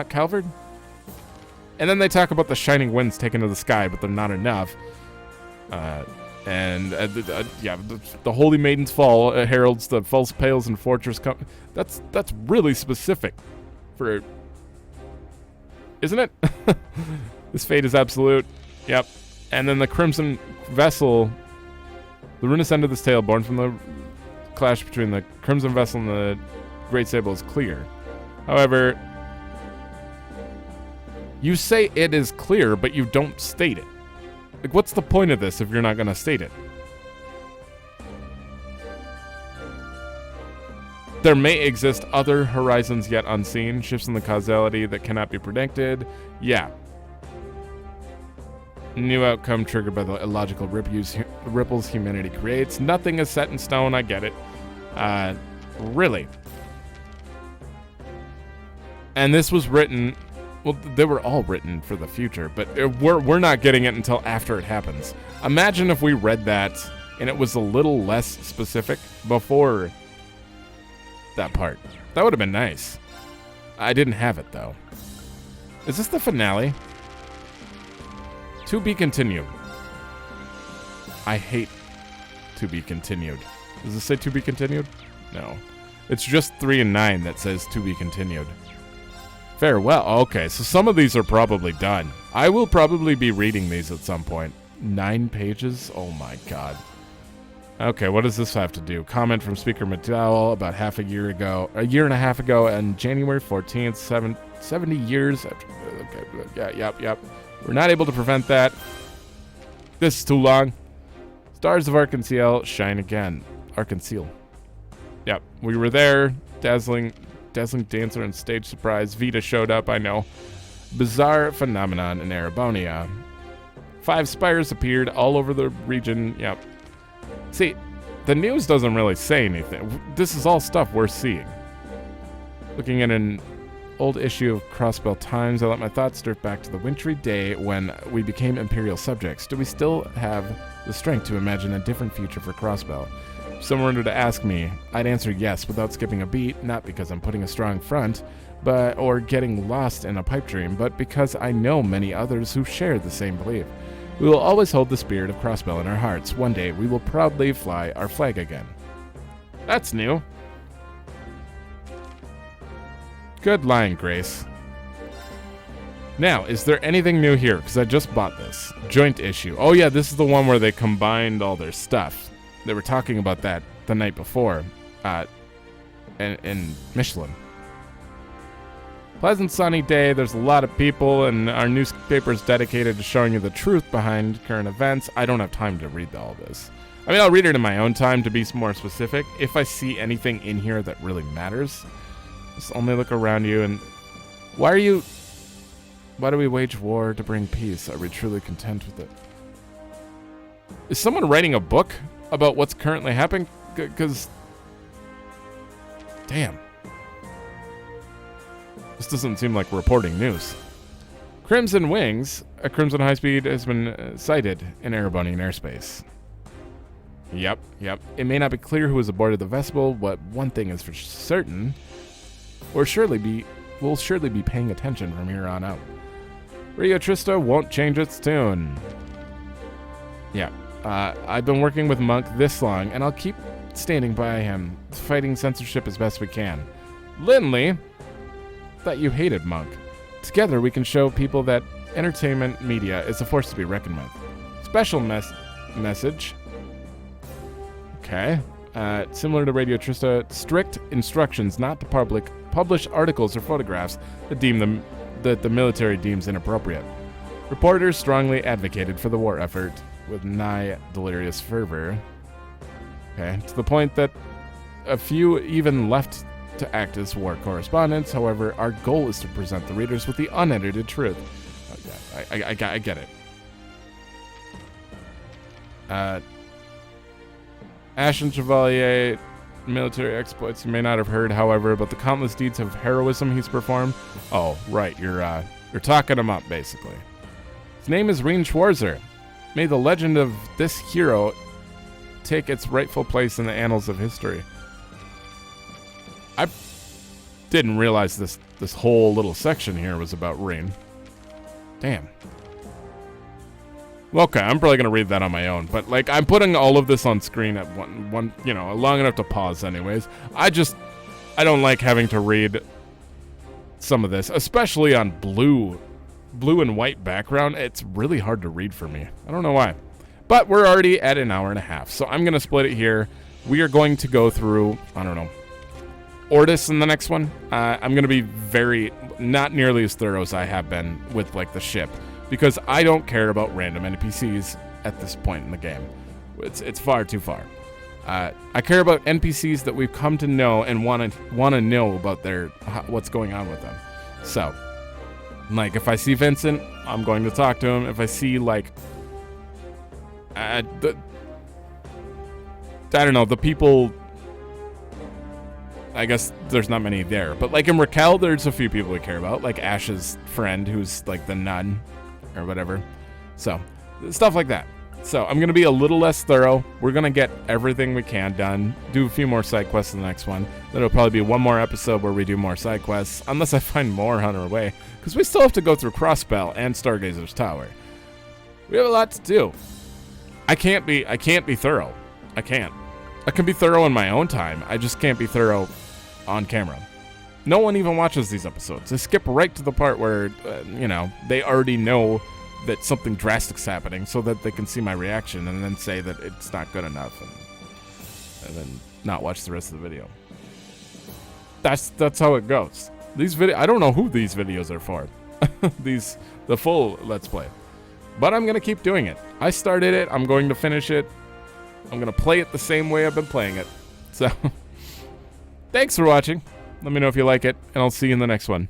Calvard? And then they talk about the shining winds taken to the sky, but they're not enough. The Holy Maiden's fall heralds the false pales and fortress. That's really specific, for, isn't it? This fate is absolute. Yep. And then the Crimson Vessel, the ruinous end of this tale, born from the clash between the Crimson Vessel and the Great Sable, is clear. However, you say it is clear, but you don't state it. Like, what's the point of this if you're not going to state it? There may exist other horizons yet unseen, shifts in the causality that cannot be predicted. Yeah. New outcome triggered by the illogical ripples humanity creates. Nothing is set in stone, I get it. Really. And this was written, well, they were all written for the future, but we're not getting it until after it happens. Imagine if we read that and it was a little less specific before that part. That would have been nice. I didn't have it, though. Is this the finale? To be continued. I hate to be continued. Does it say to be continued? No. It's just 3 and 9 that says to be continued. Farewell. Okay, so some of these are probably done. I will probably be reading these at some point. 9 pages? Oh my god. Okay, what does this have to do? Comment from Speaker McDowell about a year and a half ago, on January 14th, 70 years after. Okay, yep. We're not able to prevent that. This is too long. Stars of Arkansas shine again. Arkansas. Yep, we were there. Dazzling dancer and stage surprise. Vita showed up, I know. Bizarre phenomenon in Arabonia. 5 spires appeared all over the region. Yep. See, the news doesn't really say anything. This is all stuff we're seeing. Looking at an old issue of Crossbell Times, I let my thoughts drift back to the wintry day when we became Imperial subjects. Do we still have the strength to imagine a different future for Crossbell? If someone were to ask me, I'd answer yes without skipping a beat, not because I'm putting a strong front, or getting lost in a pipe dream, but because I know many others who share the same belief. We will always hold the spirit of Crossbell in our hearts. One day, we will proudly fly our flag again. That's new. Good line, Grace. Now, is there anything new here? Because I just bought this. Joint issue. Oh yeah, this is the one where they combined all their stuff. They were talking about that the night before in Michelin. Pleasant sunny day, there's a lot of people, and our newspaper is dedicated to showing you the truth behind current events. I don't have time to read all this. I mean, I'll read it in my own time to be more specific. If I see anything in here that really matters, just only look around you and... Why do we wage war to bring peace? Are we truly content with it? Is someone writing a book about what's currently happening? Because... Damn. This doesn't seem like reporting news. Crimson Wings, a Crimson High Speed, has been sighted in Erebonian airspace. Yep. It may not be clear who is aboard the vessel, but one thing is for certain. We'll surely be paying attention from here on out. Radio Trista won't change its tune. Yeah. I've been working with Monk this long, and I'll keep standing by him, fighting censorship as best we can. Lindley, thought you hated Monk. Together we can show people that entertainment media is a force to be reckoned with. Special message. Okay. Similar to Radio Trista, strict instructions not to publish articles or photographs that the military deems inappropriate. Reporters strongly advocated for the war effort with nigh delirious fervor. Okay, to the point that a few even left to act as war correspondents. However, our goal is to present the readers with the unedited truth. Okay, I get it. Ashen Chevalier, military exploits you may not have heard, however, about the countless deeds of heroism he's performed. Oh, right, you're talking him up, basically. His name is Reen Schwarzer. May the legend of this hero take its rightful place in the annals of history. I didn't realize this whole little section here was about Reen. Damn. Okay, I'm probably gonna read that on my own, but like I'm putting all of this on screen at one long enough to pause anyways. I don't like having to read some of this, especially on blue and white background. It's really hard to read for me. I don't know why. But we're already at an hour and a half, so I'm gonna split it here. We are going to go through, I don't know, Ortis in the next one. I'm gonna be not nearly as thorough as I have been with like the ship, because I don't care about random NPCs at this point in the game. It's far too far. I care about NPCs that we've come to know and want to know about what's going on with them. So, like if I see Vincent, I'm going to talk to him. If I see like, I don't know, the people. I guess there's not many there, but like in Raquel, there's a few people we care about, like Ash's friend, who's like the nun or whatever. So, stuff like that. So, I'm going to be a little less thorough. We're going to get everything we can done, do a few more side quests in the next one. Then it'll probably be one more episode where we do more side quests, unless I find more on our way, because we still have to go through Crossbell and Stargazer's Tower. We have a lot to do. I can't be thorough. I can't. I can be thorough in my own time. I just can't be thorough on camera. No one even watches these episodes. They skip right to the part where, they already know that something drastic's happening so that they can see my reaction and then say that it's not good enough and then not watch the rest of the video. That's how it goes. I don't know who these videos are for. The full Let's Play. But I'm going to keep doing it. I started it. I'm going to finish it. I'm going to play it the same way I've been playing it. So, thanks for watching. Let me know if you like it, and I'll see you in the next one.